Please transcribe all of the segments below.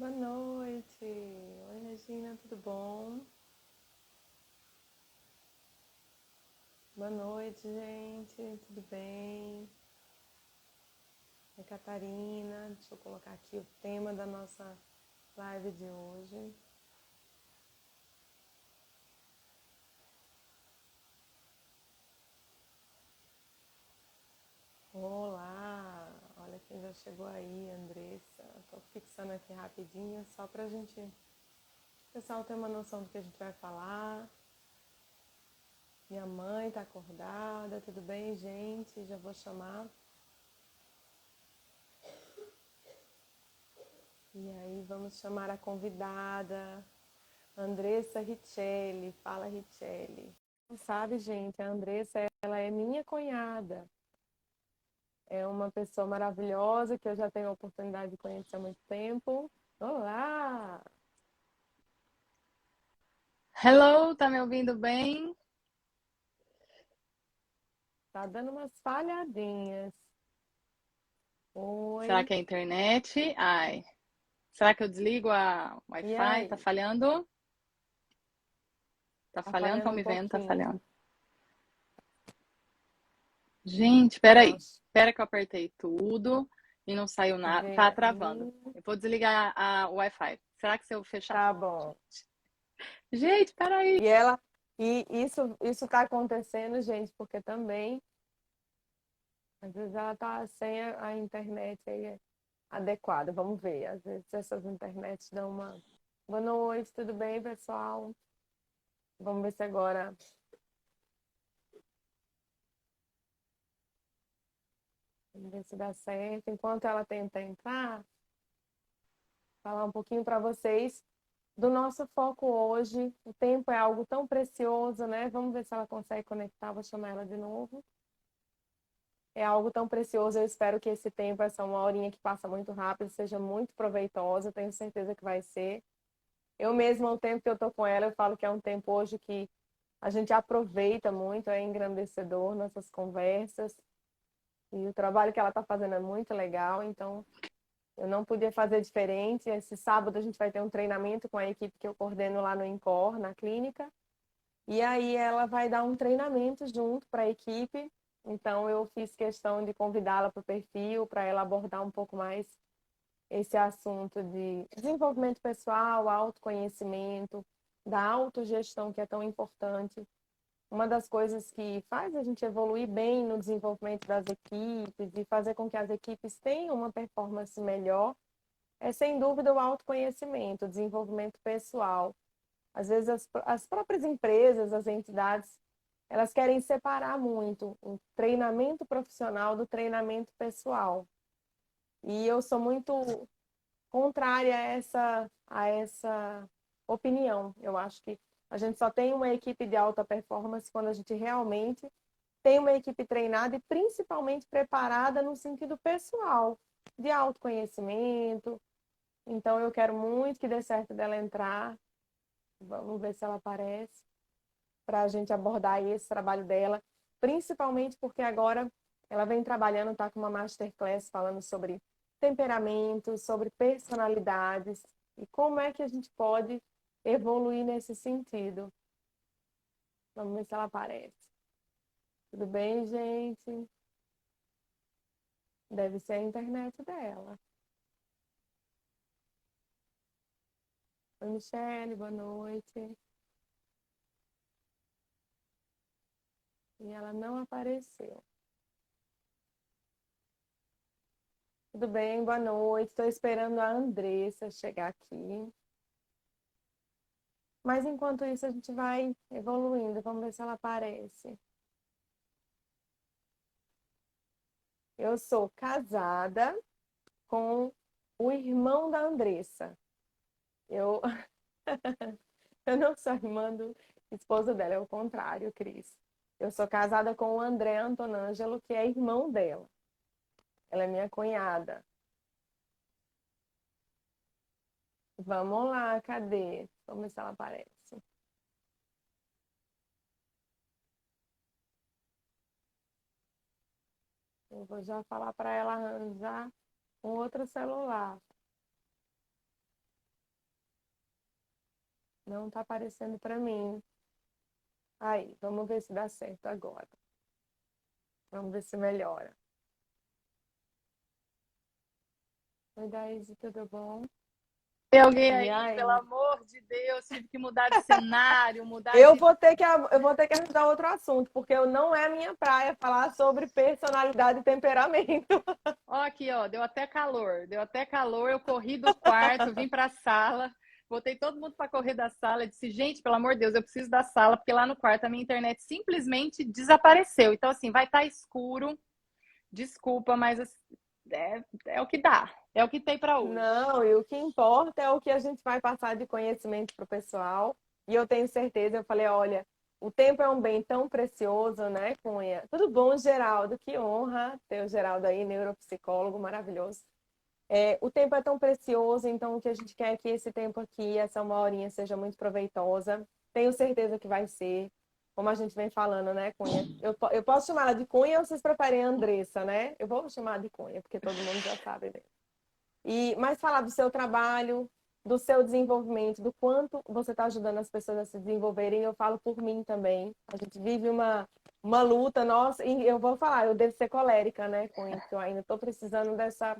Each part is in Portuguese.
Boa noite. Oi, Regina, tudo bom? Boa noite, gente. Tudo bem? Oi, Catarina. Deixa eu colocar aqui o tema da nossa live de hoje. Olá! Olha quem já chegou aí, Andressa. Tô fixando aqui rapidinho, só pra gente, o pessoal ter uma noção do que a gente vai falar. Minha mãe tá acordada, tudo bem, gente? Já vou chamar. E aí, vamos chamar a convidada, Andressa Richelli. Fala, Richelli. Não sabe, gente, a Andressa, ela é minha cunhada. É uma pessoa maravilhosa que eu já tenho a oportunidade de conhecer há muito tempo. Olá! Hello, tá me ouvindo bem? Tá dando umas falhadinhas. Será Oi. que é a internet? Ai. Será que eu desligo a E Wi-Fi? Tá aí? falhando? Tá Tá falhando? Estão falhando um me vendo? Tá pouquinho. falhando. Gente, Eu peraí. acho. Espera que eu apertei tudo e não saiu nada. Vê Tá travando. aí. Eu vou desligar a Wi-Fi. Será que se eu fechar? Tá bom. Gente, peraí. E ela. E isso tá acontecendo, gente, porque também, às vezes ela tá sem a internet aí adequada. Vamos ver. Às vezes essas internets dão uma. Boa noite, tudo bem, pessoal? Vamos ver se agora. Vamos ver se dá certo. Enquanto ela tenta entrar, falar um pouquinho para vocês do nosso foco hoje. O tempo é algo tão precioso, né? Vamos ver se ela consegue conectar. Vou chamar ela de novo. É algo tão precioso. Eu espero que esse tempo, essa uma horinha que passa muito rápido, seja muito proveitosa. Tenho certeza que vai ser. Eu mesma, o tempo que eu tô com ela, eu falo que é um tempo hoje que a gente aproveita muito, é engrandecedor nossas conversas. E o trabalho que ela está fazendo é muito legal, então eu não podia fazer diferente. Esse sábado a gente vai ter um treinamento com a equipe que eu coordeno lá no INCOR, na clínica. E aí ela vai dar um treinamento junto para a equipe. Então eu fiz questão de convidá-la para o perfil, para ela abordar um pouco mais esse assunto de desenvolvimento pessoal, autoconhecimento, da autogestão que é tão importante. Uma das coisas que faz a gente evoluir bem no desenvolvimento das equipes e fazer com que as equipes tenham uma performance melhor é, sem dúvida, o autoconhecimento, o desenvolvimento pessoal. Às vezes, as próprias empresas, as entidades, elas querem separar muito o treinamento profissional do treinamento pessoal. E eu sou muito contrária a essa opinião. Eu acho que a gente só tem uma equipe de alta performance quando a gente realmente tem uma equipe treinada e principalmente preparada no sentido pessoal, de autoconhecimento. Então eu quero muito que dê certo dela entrar. Vamos ver se ela aparece para a gente abordar aí esse trabalho dela, principalmente porque agora ela vem trabalhando, está com uma masterclass falando sobre temperamentos, sobre personalidades e como é que a gente pode evoluir nesse sentido. Vamos ver se ela aparece. Tudo bem, gente? Deve ser a internet dela. Oi, Michele, boa noite. E ela não apareceu. Tudo bem, boa noite. Estou esperando a Andressa chegar aqui. Mas enquanto isso, a gente vai evoluindo. Vamos ver se ela aparece. Eu sou casada com o irmão da Andressa. Eu, eu não sou irmã do esposo dela, é o contrário, Cris. Eu sou casada com o André Antonângelo, que é irmão dela. Ela é minha cunhada. Vamos lá, cadê? Vamos ver se ela aparece. Eu vou já falar para ela arranjar um outro celular. Não tá aparecendo para mim. Aí, vamos ver se dá certo agora. Vamos ver se melhora. Oi, Daíse, tudo bom? Tem alguém E aí, pelo aí? amor de Deus, tive que mudar de cenário, mudar Eu de. vou ter que, eu vou ter que ajudar outro assunto, porque não é a minha praia falar sobre personalidade e temperamento. Ó, aqui, ó, deu até calor, eu corri do quarto, vim para a sala, botei todo mundo para correr da sala, disse, gente, pelo amor de Deus, eu preciso da sala, porque lá no quarto a minha internet simplesmente desapareceu. Então, assim, vai estar escuro, desculpa, mas é o que dá, é o que tem para hoje. Não, e o que importa é o que a gente vai passar de conhecimento para o pessoal. E eu tenho certeza, eu falei, olha, o tempo é um bem tão precioso, né, Cunha? Tudo bom, Geraldo? Que honra ter o Geraldo aí, neuropsicólogo maravilhoso. O tempo é tão precioso, então o que a gente quer é que esse tempo aqui, essa uma horinha, seja muito proveitosa. Tenho certeza que vai ser, como a gente vem falando, né, Cunha? Eu posso chamar ela de Cunha ou vocês preferem Andressa, né? Eu vou chamar de Cunha, porque todo mundo já sabe, né? Mas falar do seu trabalho, do seu desenvolvimento, do quanto você está ajudando as pessoas a se desenvolverem. Eu falo por mim também. A gente vive uma luta, nossa, e eu vou falar, eu devo ser colérica, né, Cunha? Porque eu ainda estou precisando dessa,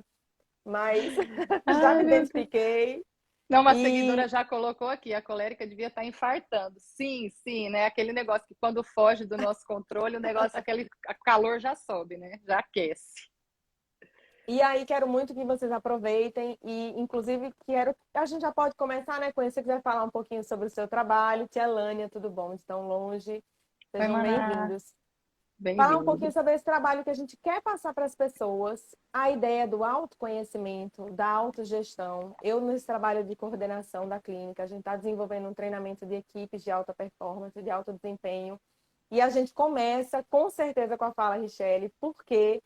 mas já Ai, me meu Deus. identifiquei. Não, uma seguidora E, já colocou aqui, a colérica devia estar infartando. Sim, sim, né? Aquele negócio que quando foge do nosso controle, o negócio, aquele calor já sobe, né? Já aquece. e aí quero muito que vocês aproveitem e, inclusive, a gente já pode começar, né, Cunha? Se você quiser falar um pouquinho sobre o seu trabalho. Tia Lânia, tudo bom? De tão longe. Oi, Sejam Maná. bem-vindos. Falar um pouquinho Bem-vindo. sobre esse trabalho que a gente quer passar para as pessoas, a ideia do autoconhecimento, da autogestão. Eu, nesse trabalho de coordenação da clínica, a gente está desenvolvendo um treinamento de equipes de alta performance, de alto desempenho. E a gente começa, com certeza, com a Fala Richelle, porque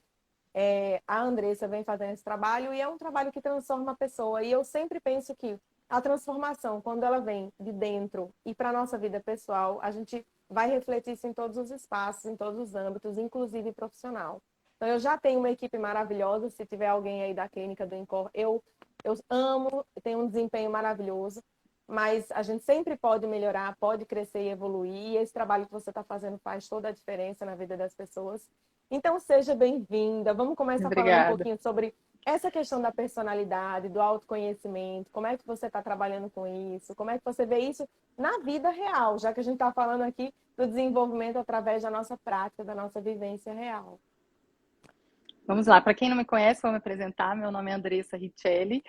a Andressa vem fazendo esse trabalho e é um trabalho que transforma a pessoa. E eu sempre penso que a transformação, quando ela vem de dentro e para a nossa vida pessoal, a gente vai refletir isso em todos os espaços, em todos os âmbitos, inclusive profissional. Então, eu já tenho uma equipe maravilhosa. Se tiver alguém aí da clínica do Incor, eu amo, tenho um desempenho maravilhoso, mas a gente sempre pode melhorar, pode crescer e evoluir. E esse trabalho que você está fazendo faz toda a diferença na vida das pessoas. Então, seja bem-vinda. Vamos começar falando um Obrigada. pouquinho sobre essa questão da personalidade, do autoconhecimento. Como é que você está trabalhando com isso? Como é que você vê isso na vida real, já que a gente está falando aqui do desenvolvimento através da nossa prática, da nossa vivência real. Vamos lá, para quem não me conhece, vou me apresentar. Meu nome é Andressa Richelli.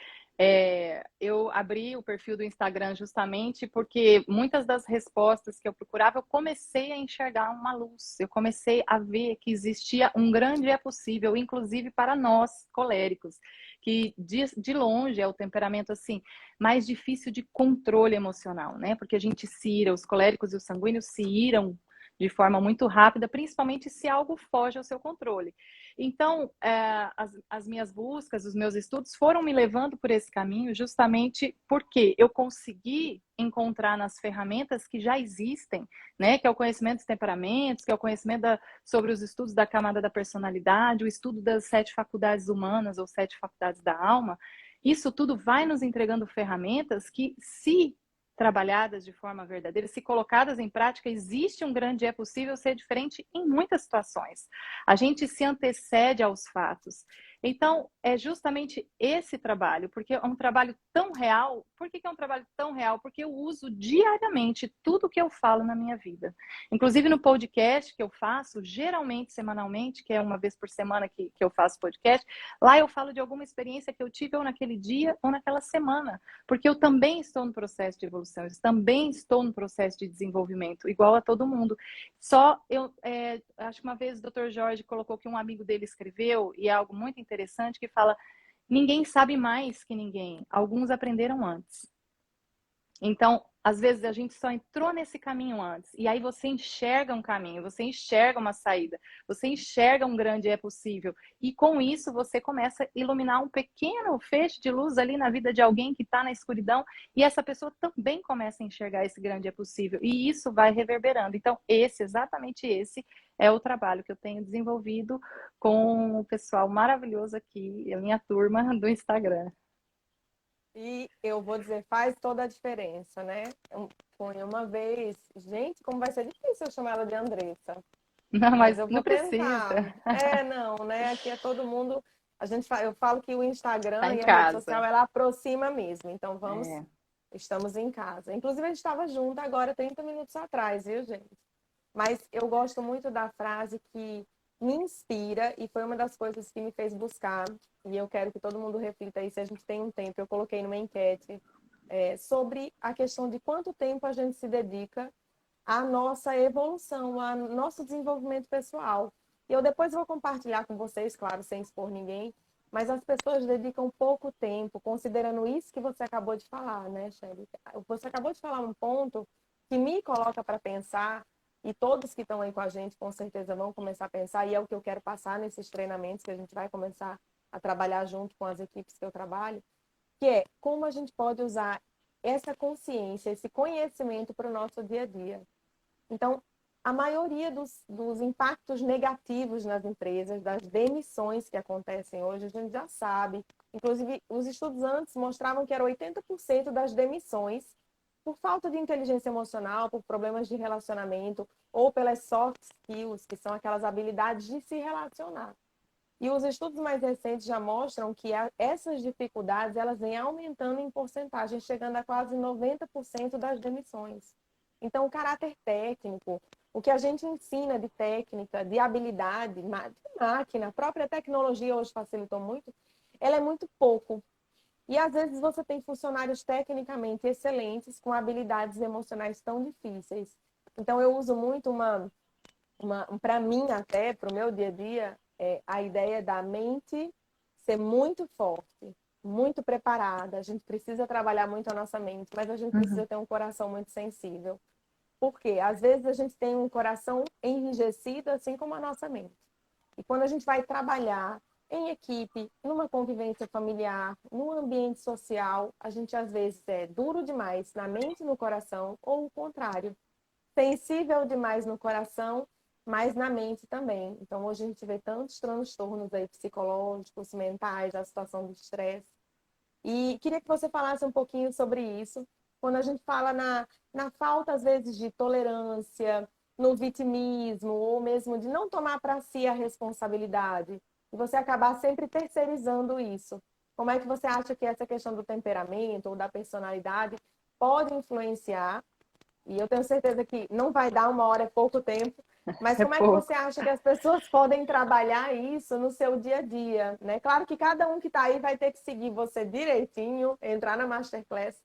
Eu abri o perfil do Instagram justamente porque muitas das respostas que eu procurava, eu comecei a enxergar uma luz. Eu comecei a ver que existia um grande é possível, inclusive para nós, coléricos, que de longe é o temperamento assim mais difícil de controle emocional, né? Porque a gente se ira, os coléricos e os sanguíneos se iram de forma muito rápida, principalmente se algo foge ao seu controle. Então, as minhas buscas, os meus estudos foram me levando por esse caminho justamente porque eu consegui encontrar nas ferramentas que já existem, né, que é o conhecimento dos temperamentos, que é o conhecimento sobre os estudos da camada da personalidade, o estudo das 7 faculdades humanas ou 7 faculdades da alma. Isso tudo vai nos entregando ferramentas que, se trabalhadas de forma verdadeira, se colocadas em prática, existe um grande é possível ser diferente em muitas situações. A gente se antecede aos fatos. Então, é justamente esse trabalho, porque é um trabalho tão real. Por que é um trabalho tão real? Porque eu uso diariamente tudo que eu falo na minha vida. Inclusive no podcast que eu faço, geralmente, semanalmente, que é uma vez por semana que eu faço podcast, lá eu falo de alguma experiência que eu tive ou naquele dia ou naquela semana. Porque eu também estou no processo de evolução, eu também estou no processo de desenvolvimento, igual a todo mundo. Só acho que uma vez o Dr. Jorge colocou que um amigo dele escreveu, e é algo muito interessante, que fala: ninguém sabe mais que ninguém, alguns aprenderam antes. Então, às vezes a gente só entrou nesse caminho antes, e aí você enxerga um caminho, você enxerga uma saída, você enxerga um grande é possível, e com isso você começa a iluminar um pequeno feixe de luz ali na vida de alguém que está na escuridão, e essa pessoa também começa a enxergar esse grande é possível, e isso vai reverberando. Então, exatamente esse é o trabalho que eu tenho desenvolvido com o pessoal maravilhoso aqui, a minha turma do Instagram. E eu vou dizer, faz toda a diferença, né? Foi uma vez, gente, como vai ser difícil eu chamar ela de Andressa, Não, mas mas eu não vou tentar. precisa. Não, né? Aqui é todo mundo. Eu falo que o Tá Instagram em e a rede social casa. ela aproxima mesmo. Então É. estamos em casa. Inclusive a gente estava junto agora 30 minutos atrás, viu, gente? Mas eu gosto muito da frase que me inspira e foi uma das coisas que me fez buscar. E eu quero que todo mundo reflita aí, se a gente tem um tempo. Eu coloquei numa enquete sobre a questão de quanto tempo a gente se dedica à nossa evolução, ao nosso desenvolvimento pessoal. E eu depois vou compartilhar com vocês, claro, sem expor ninguém, mas as pessoas dedicam pouco tempo, considerando isso que você acabou de falar, né, Shelly? Você acabou de falar um ponto que me coloca para pensar, e todos que estão aí com a gente com certeza vão começar a pensar, e é o que eu quero passar nesses treinamentos que a gente vai começar a trabalhar junto com as equipes que eu trabalho, que é como a gente pode usar essa consciência, esse conhecimento para o nosso dia a dia. Então, a maioria dos impactos negativos nas empresas, das demissões que acontecem hoje, a gente já sabe. Inclusive, os estudos antes mostravam que era 80% das demissões por falta de inteligência emocional, por problemas de relacionamento ou pelas soft skills, que são aquelas habilidades de se relacionar. E os estudos mais recentes já mostram que essas dificuldades elas vêm aumentando em porcentagem, chegando a quase 90% das demissões. Então, o caráter técnico, o que a gente ensina de técnica, de habilidade, de máquina, a própria tecnologia hoje facilitou muito, ela é muito pouco. E às vezes você tem funcionários tecnicamente excelentes com habilidades emocionais tão difíceis. Então, eu uso muito para mim até, para o meu dia a dia, a ideia da mente ser muito forte, muito preparada. A gente precisa trabalhar muito a nossa mente, mas a gente Uhum. precisa ter um coração muito sensível. Porque às vezes a gente tem um coração enrijecido, assim como a nossa mente. E quando a gente vai trabalhar em equipe, numa convivência familiar, num ambiente social, a gente às vezes é duro demais na mente e no coração, ou o contrário, sensível demais no coração, mas na mente também. Então, hoje a gente vê tantos transtornos aí psicológicos, mentais, a situação do estresse. E queria que você falasse um pouquinho sobre isso, quando a gente fala na falta, às vezes, de tolerância, no vitimismo, ou mesmo de não tomar para si a responsabilidade, e você acabar sempre terceirizando isso. Como é que você acha que essa questão do temperamento ou da personalidade pode influenciar e eu tenho certeza que não vai dar uma hora, é pouco tempo. Mas É como é que pouco. você acha que as pessoas podem trabalhar isso no seu dia a dia, né? Claro que cada um que está aí vai ter que seguir você direitinho, entrar na masterclass,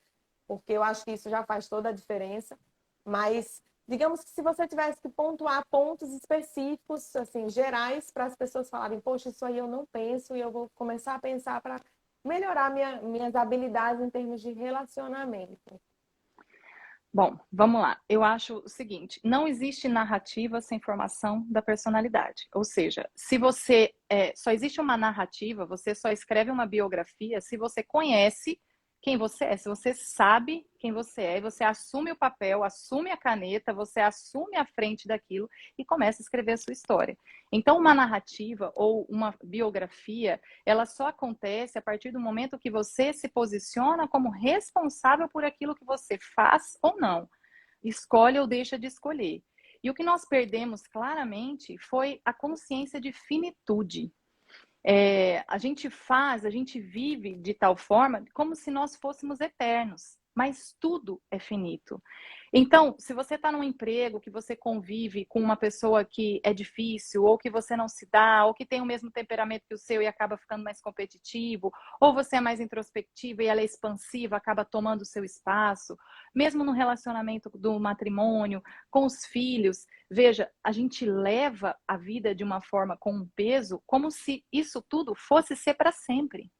porque eu acho que isso já faz toda a diferença. Mas digamos que se você tivesse que pontuar pontos específicos, assim, gerais, para as pessoas falarem, poxa, isso aí eu não penso e eu vou começar a pensar para melhorar minhas habilidades em termos de relacionamento. Bom, vamos lá. Eu acho o seguinte: não existe narrativa sem formação da personalidade. Ou seja, se você só existe uma narrativa, você só escreve uma biografia se você conhece quem você é, se você sabe quem você é, e você assume o papel, assume a caneta, você assume a frente daquilo e começa a escrever a sua história. Então, uma narrativa ou uma biografia, ela só acontece a partir do momento que você se posiciona como responsável por aquilo que você faz ou não, escolhe ou deixa de escolher. E o que nós perdemos claramente foi a consciência de finitude. A gente vive de tal forma como se nós fôssemos eternos, mas tudo é finito. Então, se você está num emprego que você convive com uma pessoa que é difícil, ou que você não se dá, ou que tem o mesmo temperamento que o seu e acaba ficando mais competitivo, ou você é mais introspectiva e ela é expansiva, acaba tomando o seu espaço, mesmo no relacionamento do matrimônio, com os filhos, veja, a gente leva a vida de uma forma com um peso como se isso tudo fosse ser para sempre.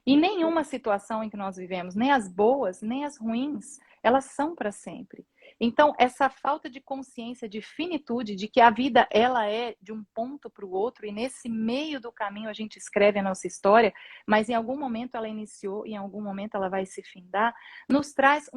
E nenhuma situação em que nós vivemos, nem as boas, nem as ruins, elas são para sempre. Então, essa falta de consciência, de finitude, de que a vida ela é de um ponto para o outro, e nesse meio do caminho a gente escreve a nossa história, mas em algum momento ela iniciou, e em algum momento ela vai se findar, nos traz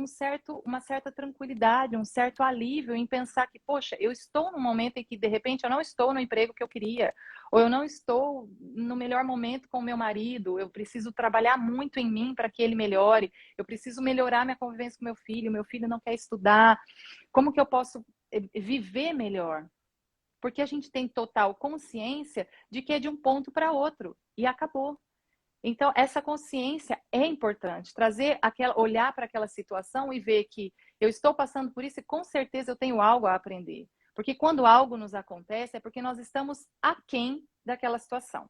uma certa tranquilidade, um certo alívio em pensar que, poxa, eu estou num momento em que, de repente, eu não estou no emprego que eu queria, ou eu não estou no melhor momento com o meu marido, eu preciso trabalhar muito em mim para que ele melhore, eu preciso melhorar minha convivência com meu filho não quer estudar, como que eu posso viver melhor? Porque a gente tem total consciência de que é de um ponto para outro e acabou. Então, essa consciência é importante, olhar para aquela situação e ver que eu estou passando por isso e com certeza eu tenho algo a aprender. Porque quando algo nos acontece é porque nós estamos aquém daquela situação.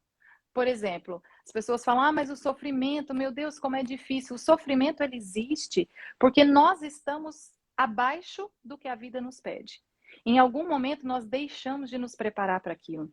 Por exemplo, as pessoas falam, mas o sofrimento, meu Deus, como é difícil. O sofrimento, ele existe porque nós estamos abaixo do que a vida nos pede. Em algum momento, nós deixamos de nos preparar para aquilo.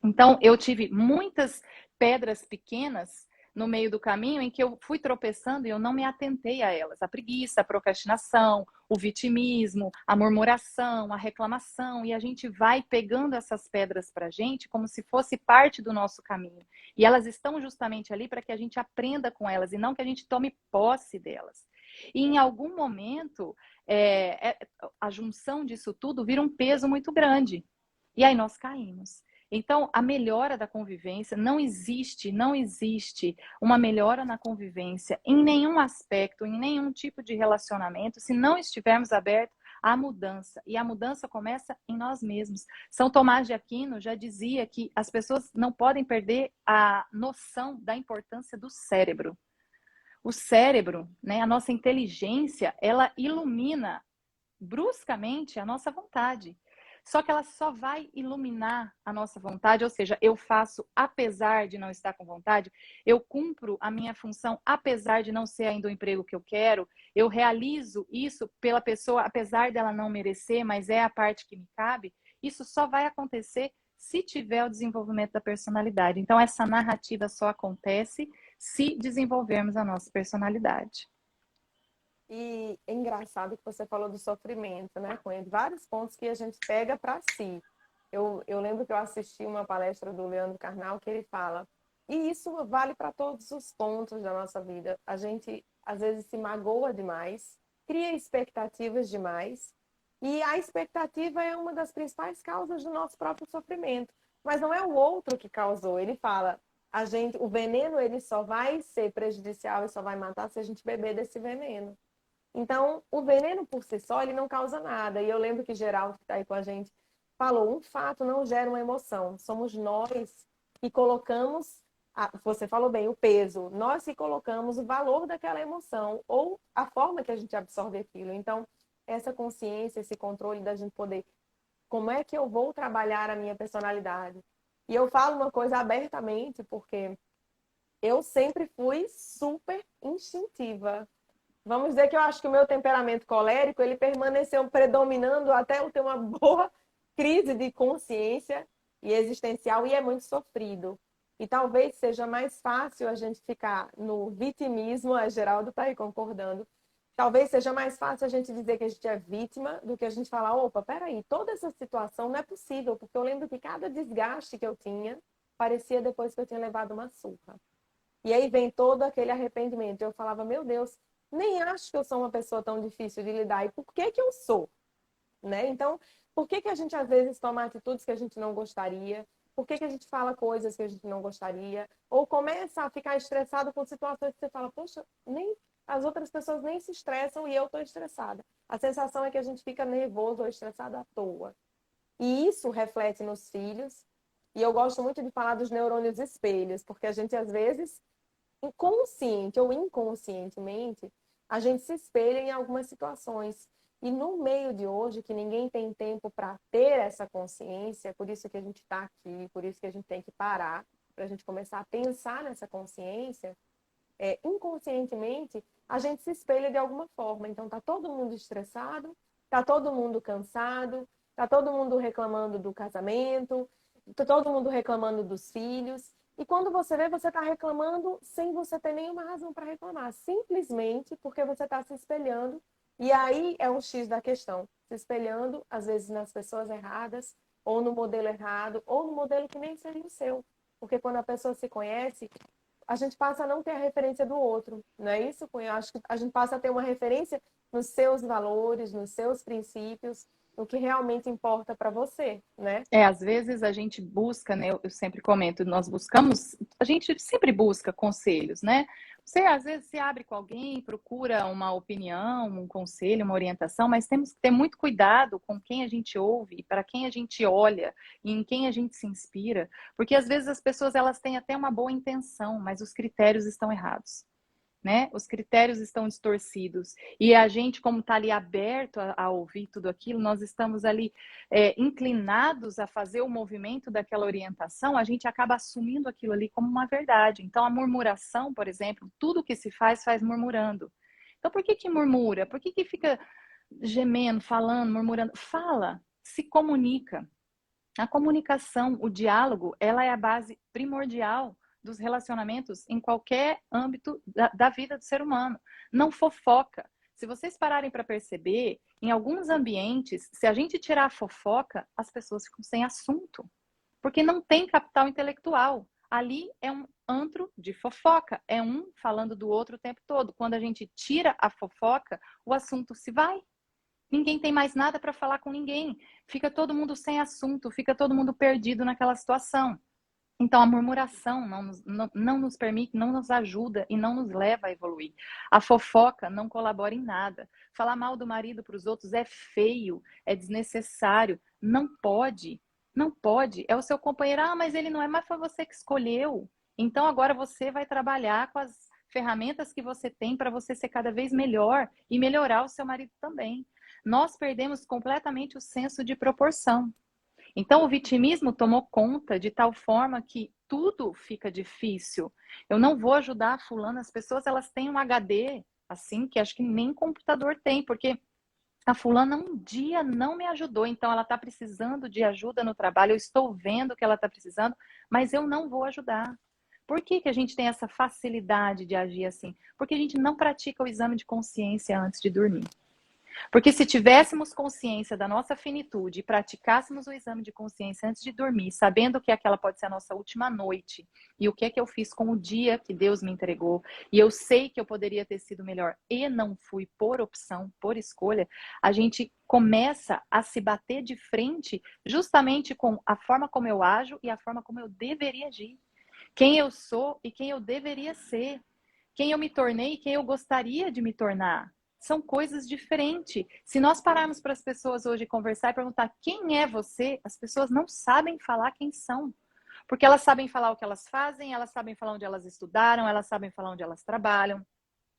Então, eu tive muitas pedras pequenas no meio do caminho em que eu fui tropeçando e eu não me atentei a elas. A preguiça, a procrastinação, o vitimismo, a murmuração, a reclamação. E a gente vai pegando essas pedras para a gente como se fosse parte do nosso caminho. E elas estão justamente ali para que a gente aprenda com elas e não que a gente tome posse delas. E em algum momento, a junção disso tudo vira um peso muito grande. E aí nós caímos. Então, a melhora da convivência, não existe uma melhora na convivência em nenhum aspecto, em nenhum tipo de relacionamento, se não estivermos abertos à mudança. E a mudança começa em nós mesmos. São Tomás de Aquino já dizia que as pessoas não podem perder a noção da importância do cérebro. O cérebro, né, a nossa inteligência, ela ilumina bruscamente a nossa vontade. Só que ela só vai iluminar a nossa vontade, ou seja, eu faço apesar de não estar com vontade, eu cumpro a minha função apesar de não ser ainda o emprego que eu quero, eu realizo isso pela pessoa apesar dela não merecer, mas é a parte que me cabe. Isso só vai acontecer se tiver o desenvolvimento da personalidade. Então, essa narrativa só acontece se desenvolvermos a nossa personalidade. E é engraçado que você falou do sofrimento, né? Com vários pontos que a gente pega para si. Eu lembro que eu assisti uma palestra do Leandro Carnal que ele fala, e isso vale para todos os pontos da nossa vida. A gente, às vezes, se magoa demais, cria expectativas demais, e a expectativa é uma das principais causas do nosso próprio sofrimento. Mas não é o outro que causou. Ele fala, o veneno ele só vai ser prejudicial e só vai matar se a gente beber desse veneno. Então, o veneno por si só, ele não causa nada. E eu lembro que Geraldo, que está aí com a gente, falou, um fato não gera uma emoção. Somos nós que colocamos, você falou bem, o peso. Nós que colocamos o valor daquela emoção ou a forma que a gente absorve aquilo. Então, essa consciência, esse controle da gente poder, como é que eu vou trabalhar a minha personalidade? E eu falo uma coisa abertamente, porque eu sempre fui super instintiva. Vamos dizer que eu acho que o meu temperamento colérico, ele permaneceu predominando até eu ter uma boa crise de consciência e existencial, e é muito sofrido. E talvez seja mais fácil a gente ficar no vitimismo, a Geraldo está aí concordando, talvez seja mais fácil a gente dizer que a gente é vítima do que a gente falar, opa, peraí, toda essa situação não é possível, porque eu lembro que cada desgaste que eu tinha parecia depois que eu tinha levado uma surra. E aí vem todo aquele arrependimento. Eu falava, meu Deus, nem acho que eu sou uma pessoa tão difícil de lidar. E por que que eu sou? Né? Então, por que que a gente às vezes toma atitudes que a gente não gostaria? Por que que a gente fala coisas que a gente não gostaria? Ou começa a ficar estressado com situações que você fala, poxa, nem as outras pessoas nem se estressam e eu estou estressada. A sensação é que a gente fica nervoso ou estressado à toa. E isso reflete nos filhos. E eu gosto muito de falar dos neurônios espelhos, porque a gente às vezes consciente ou inconscientemente, a gente se espelha em algumas situações. E no meio de hoje, que ninguém tem tempo para ter essa consciência, por isso que a gente está aqui, por isso que a gente tem que parar, para a gente começar a pensar nessa consciência, inconscientemente, a gente se espelha de alguma forma. Então, está todo mundo estressado, está todo mundo cansado, está todo mundo reclamando do casamento, está todo mundo reclamando dos filhos. E quando você vê, você está reclamando sem você ter nenhuma razão para reclamar. Simplesmente porque você está se espelhando. E aí é um X da questão. se espelhando, às vezes, nas pessoas erradas, ou no modelo errado, ou no modelo que nem seria o seu. Porque quando a pessoa se conhece, a gente passa a não ter a referência do outro, não é isso, Cunha? Eu acho que a gente passa a ter uma referência nos seus valores, nos seus princípios, no que realmente importa para você, né? Às vezes a gente busca, né? Eu sempre comento, a gente sempre busca conselhos, né? Você às vezes se abre com alguém, procura uma opinião, um conselho, uma orientação, mas temos que ter muito cuidado com quem a gente ouve, para quem a gente olha e em quem a gente se inspira, porque às vezes as pessoas elas têm até uma boa intenção, mas os critérios estão errados. Né? Os critérios estão distorcidos. E a gente, como está ali aberto a ouvir tudo aquilo, nós estamos ali inclinados a fazer o movimento daquela orientação, a gente acaba assumindo aquilo ali como uma verdade. Então, a murmuração, por exemplo, tudo que se faz, faz murmurando. Então, por que que murmura? Por que que fica gemendo, falando, murmurando? Fala, se comunica. A comunicação, o diálogo, ela é a base primordial dos relacionamentos em qualquer âmbito da vida do ser humano. Não fofoca. Se vocês pararem para perceber, em alguns ambientes, se a gente tirar a fofoca, as pessoas ficam sem assunto. Porque não tem capital intelectual. Ali é um antro de fofoca. É um falando do outro o tempo todo. Quando a gente tira a fofoca, o assunto se vai. Ninguém tem mais nada para falar com ninguém. Fica todo mundo sem assunto, fica todo mundo perdido naquela situação. Então, a murmuração não nos permite, não nos ajuda e não nos leva a evoluir. A fofoca não colabora em nada. Falar mal do marido para os outros é feio, é desnecessário. Não pode, não pode. É o seu companheiro, mas ele não é, mas foi você que escolheu. Então, agora você vai trabalhar com as ferramentas que você tem para você ser cada vez melhor e melhorar o seu marido também. Nós perdemos completamente o senso de proporção. Então, o vitimismo tomou conta de tal forma que tudo fica difícil. Eu não vou ajudar a fulana. As pessoas elas têm um HD, assim, que acho que nem computador tem, porque a fulana um dia não me ajudou, então ela está precisando de ajuda no trabalho, eu estou vendo que ela está precisando, mas eu não vou ajudar. Por que que a gente tem essa facilidade de agir assim? Porque a gente não pratica o exame de consciência antes de dormir. Porque se tivéssemos consciência da nossa finitude e praticássemos o exame de consciência antes de dormir, sabendo que aquela pode ser a nossa última noite, e o que é que eu fiz com o dia que Deus me entregou, e eu sei que eu poderia ter sido melhor e não fui por opção, por escolha, a gente começa a se bater de frente justamente com a forma como eu ajo e a forma como eu deveria agir. Quem eu sou e quem eu deveria ser. Quem eu me tornei e quem eu gostaria de me tornar. São coisas diferentes. Se nós pararmos para as pessoas hoje conversar e perguntar quem é você, as pessoas não sabem falar quem são. Porque elas sabem falar o que elas fazem, elas sabem falar onde elas estudaram, elas sabem falar onde elas trabalham,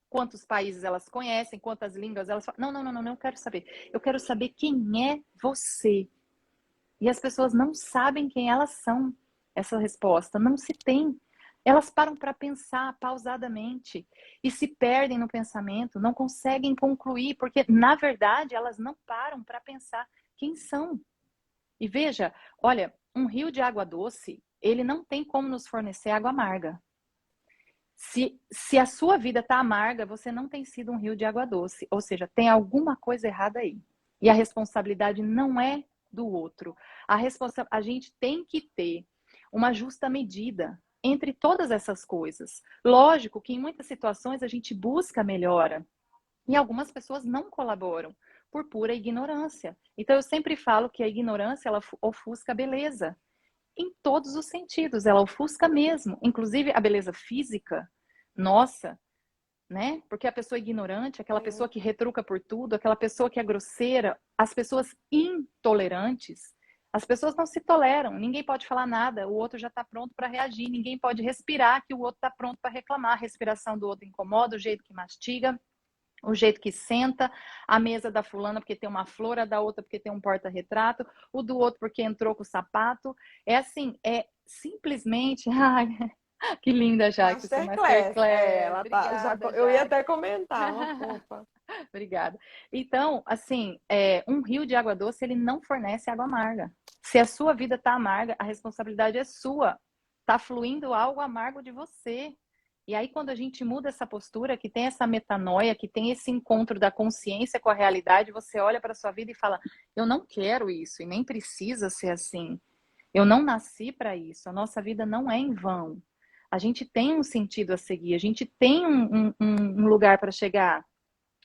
quantos países elas conhecem, quantas línguas elas falam. Não, eu quero saber. Eu quero saber quem é você. E as pessoas não sabem quem elas são. Essa resposta não se tem. Elas param para pensar pausadamente e se perdem no pensamento, não conseguem concluir, porque, na verdade, elas não param para pensar quem são. E veja, olha, um rio de água doce, ele não tem como nos fornecer água amarga. Se a sua vida está amarga, você não tem sido um rio de água doce. Ou seja, tem alguma coisa errada aí. E a responsabilidade não é do outro. A gente tem que ter uma justa medida entre todas essas coisas. Lógico que em muitas situações a gente busca melhora e algumas pessoas não colaboram por pura ignorância. Então eu sempre falo que a ignorância ela ofusca a beleza em todos os sentidos, ela ofusca mesmo, inclusive a beleza física. Nossa, né? Porque a pessoa ignorante, aquela pessoa que retruca por tudo, aquela pessoa que é grosseira, as pessoas intolerantes, as pessoas não se toleram, ninguém pode falar nada, o outro já está pronto para reagir, ninguém pode respirar que o outro está pronto para reclamar, a respiração do outro incomoda, o jeito que mastiga, o jeito que senta, a mesa da fulana porque tem uma flor, a da outra porque tem um porta-retrato, o do outro porque entrou com o sapato. É assim, é simplesmente... Ai, que linda, Jaque, você Masterclass. Masterclass. Ela tá, eu ia até comentar, uma fofa. Obrigada. Então, assim, um rio de água doce, ele não fornece água amarga. Se a sua vida está amarga, a responsabilidade é sua. Está fluindo algo amargo de você. E aí, quando a gente muda essa postura, que tem essa metanoia, que tem esse encontro da consciência com a realidade, você olha para a sua vida e fala: eu não quero isso, e nem precisa ser assim. Eu não nasci para isso, a nossa vida não é em vão. A gente tem um sentido a seguir, a gente tem um lugar para chegar.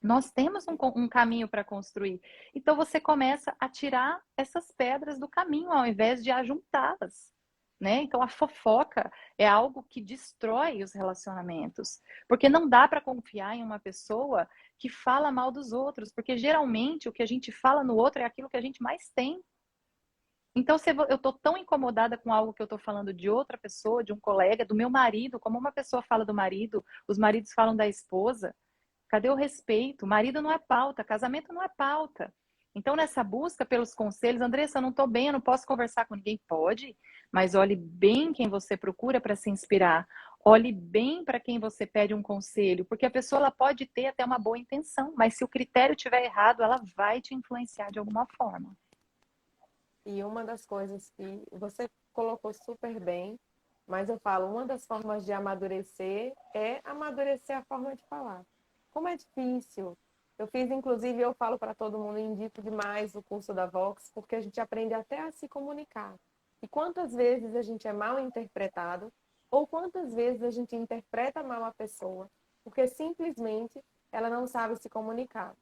Nós temos um caminho para construir. Então você começa a tirar essas pedras do caminho ao invés de ajuntá-las. Né? Então a fofoca é algo que destrói os relacionamentos, porque não dá para confiar em uma pessoa que fala mal dos outros, porque geralmente o que a gente fala no outro é aquilo que a gente mais tem. Então, se eu estou tão incomodada com algo que eu estou falando de outra pessoa, de um colega, do meu marido, como uma pessoa fala do marido, os maridos falam da esposa, cadê o respeito? Marido não é pauta, casamento não é pauta. Então, nessa busca pelos conselhos, Andressa, eu não estou bem, eu não posso conversar com ninguém. Pode, mas olhe bem quem você procura para se inspirar. Olhe bem para quem você pede um conselho, porque a pessoa ela pode ter até uma boa intenção, mas se o critério estiver errado, ela vai te influenciar de alguma forma. E uma das coisas que você colocou super bem, mas eu falo, uma das formas de amadurecer é amadurecer a forma de falar. Como é difícil. Eu fiz, inclusive, eu falo para todo mundo, indico demais o curso da Vox, porque a gente aprende até a se comunicar. E quantas vezes a gente é mal interpretado, ou quantas vezes a gente interpreta mal a pessoa, porque simplesmente ela não sabe se comunicar.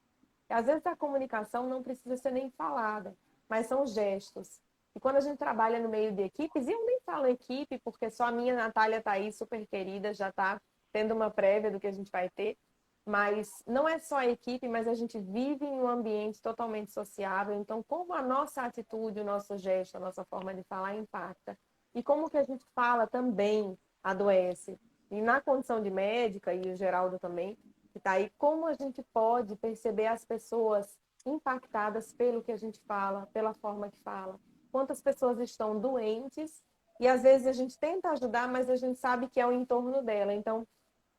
E às vezes a comunicação não precisa ser nem falada, mas são gestos. E quando a gente trabalha no meio de equipes, e eu nem falo equipe, porque só a minha Natália está aí, super querida, já está tendo uma prévia do que a gente vai ter, mas não é só a equipe, mas a gente vive em um ambiente totalmente sociável, então como a nossa atitude, o nosso gesto, a nossa forma de falar impacta. E como que a gente fala também adoece. E na condição de médica, e o Geraldo também, que está aí, como a gente pode perceber as pessoas impactadas pelo que a gente fala, pela forma que fala. Quantas pessoas estão doentes e às vezes a gente tenta ajudar, mas a gente sabe que é o entorno dela. Então,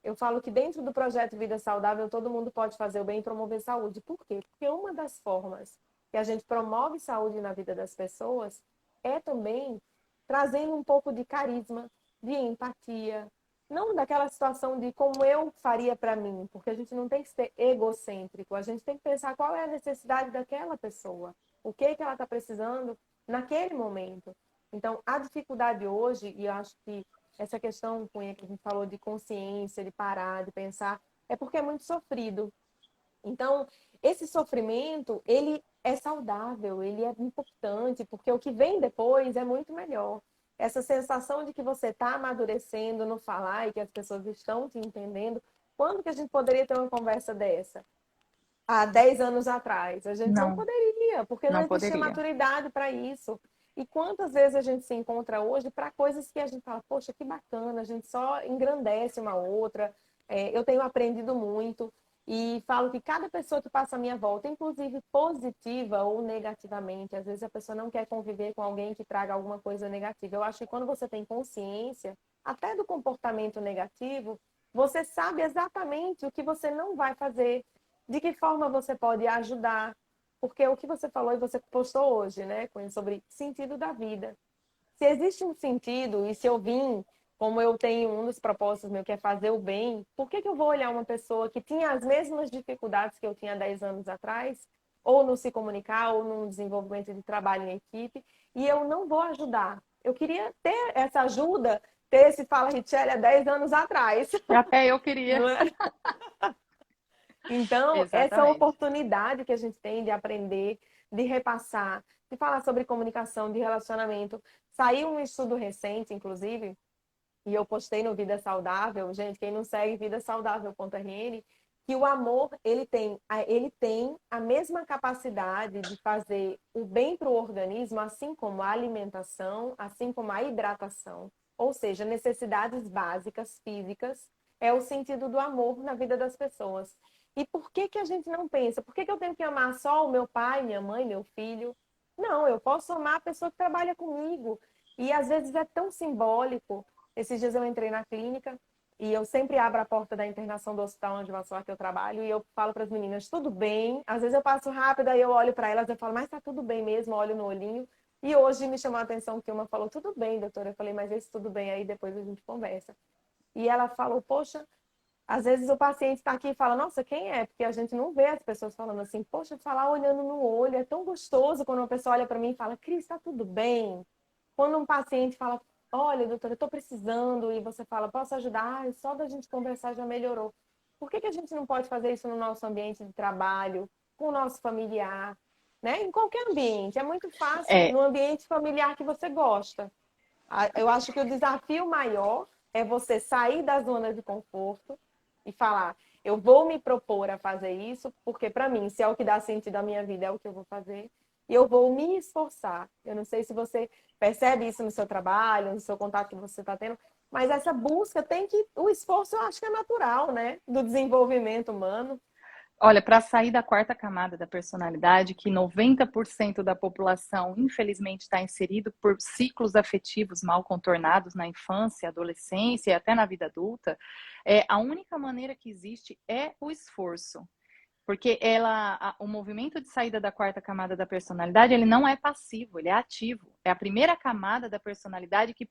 eu falo que dentro do projeto Vida Saudável, todo mundo pode fazer o bem e promover saúde. Por quê? Porque uma das formas que a gente promove saúde na vida das pessoas é também trazendo um pouco de carisma, de empatia, não daquela situação de como eu faria para mim, porque a gente não tem que ser egocêntrico, a gente tem que pensar qual é a necessidade daquela pessoa, o que ela está precisando naquele momento. Então, a dificuldade hoje, e eu acho que essa questão, Cunha, que a gente falou de consciência, de parar, de pensar, é porque é muito sofrido. Então, esse sofrimento, ele é saudável, ele é importante, porque o que vem depois é muito melhor. Essa sensação de que você está amadurecendo no falar e que as pessoas estão te entendendo. Quando que a gente poderia ter uma conversa dessa? Há 10 anos atrás. A gente não Não, poderia, porque não não existia poderia. maturidade para isso. E quantas vezes a gente se encontra hoje para coisas que a gente fala, poxa, que bacana, a gente só engrandece uma outra. Eu tenho aprendido muito e falo que cada pessoa que passa à minha volta, inclusive positiva ou negativamente, às vezes a pessoa não quer conviver com alguém que traga alguma coisa negativa. Eu acho que quando você tem consciência, até do comportamento negativo, você sabe exatamente o que você não vai fazer, de que forma você pode ajudar. Porque o que você falou e você postou hoje, né, Cunha, sobre sentido da vida. Se existe um sentido, e se eu vim, como eu tenho um dos propósitos meu, que é fazer o bem, por que que eu vou olhar uma pessoa que tinha as mesmas dificuldades que eu tinha 10 anos atrás, ou no se comunicar, ou no desenvolvimento de trabalho em equipe, e eu não vou ajudar? Eu queria ter essa ajuda, ter esse Fala Richelle há 10 anos atrás. Até eu queria. Não é? Então, essa Exatamente. oportunidade que a gente tem de aprender, de repassar, de falar sobre comunicação, de relacionamento. Saiu um estudo recente, inclusive, e eu postei no Vida Saudável, gente, quem não segue vidasaudável.rn, que o amor, ele tem a mesma capacidade de fazer o bem para o organismo, assim como a alimentação, assim como a hidratação. Ou seja, necessidades básicas, físicas, é o sentido do amor na vida das pessoas. E por que que a gente não pensa? Por que que eu tenho que amar só o meu pai, minha mãe, meu filho? Não, eu posso amar a pessoa que trabalha comigo. E às vezes é tão simbólico. Esses dias eu entrei na clínica e eu sempre abro a porta da internação do hospital onde que eu trabalho e eu falo para as meninas, tudo bem. Às vezes eu passo rápido, aí eu olho para elas e falo, mas tá tudo bem mesmo, olho no olhinho. E hoje me chamou a atenção que uma falou, tudo bem, doutora. Eu falei, mas esse tudo bem aí, depois a gente conversa. E ela falou, poxa, às vezes o paciente está aqui e fala, nossa, quem é? Porque a gente não vê as pessoas falando assim, poxa, falar olhando no olho, é tão gostoso quando uma pessoa olha para mim e fala, Cris, está tudo bem? Quando um paciente fala, olha, doutora, eu estou precisando, e você fala, posso ajudar? Só da gente conversar já melhorou. Por que que a gente não pode fazer isso no nosso ambiente de trabalho, com o nosso familiar, né? Em qualquer ambiente. É muito fácil É, no ambiente familiar que você gosta. Eu acho que o desafio maior é você sair da zona de conforto e falar, eu vou me propor a fazer isso, porque para mim, se é o que dá sentido à minha vida, é o que eu vou fazer. E eu vou me esforçar. Eu não sei se você percebe isso no seu trabalho, no seu contato que você está tendo, mas essa busca tem que. O esforço eu acho que é natural, né? Do desenvolvimento humano. olha, para sair da quarta camada da personalidade, que 90% da população, infelizmente, está inserido por ciclos afetivos mal contornados na infância, adolescência e até na vida adulta, a única maneira que existe é o esforço. Porque o movimento de saída da quarta camada da personalidade, ele não é passivo, ele é ativo. É a primeira camada da personalidade que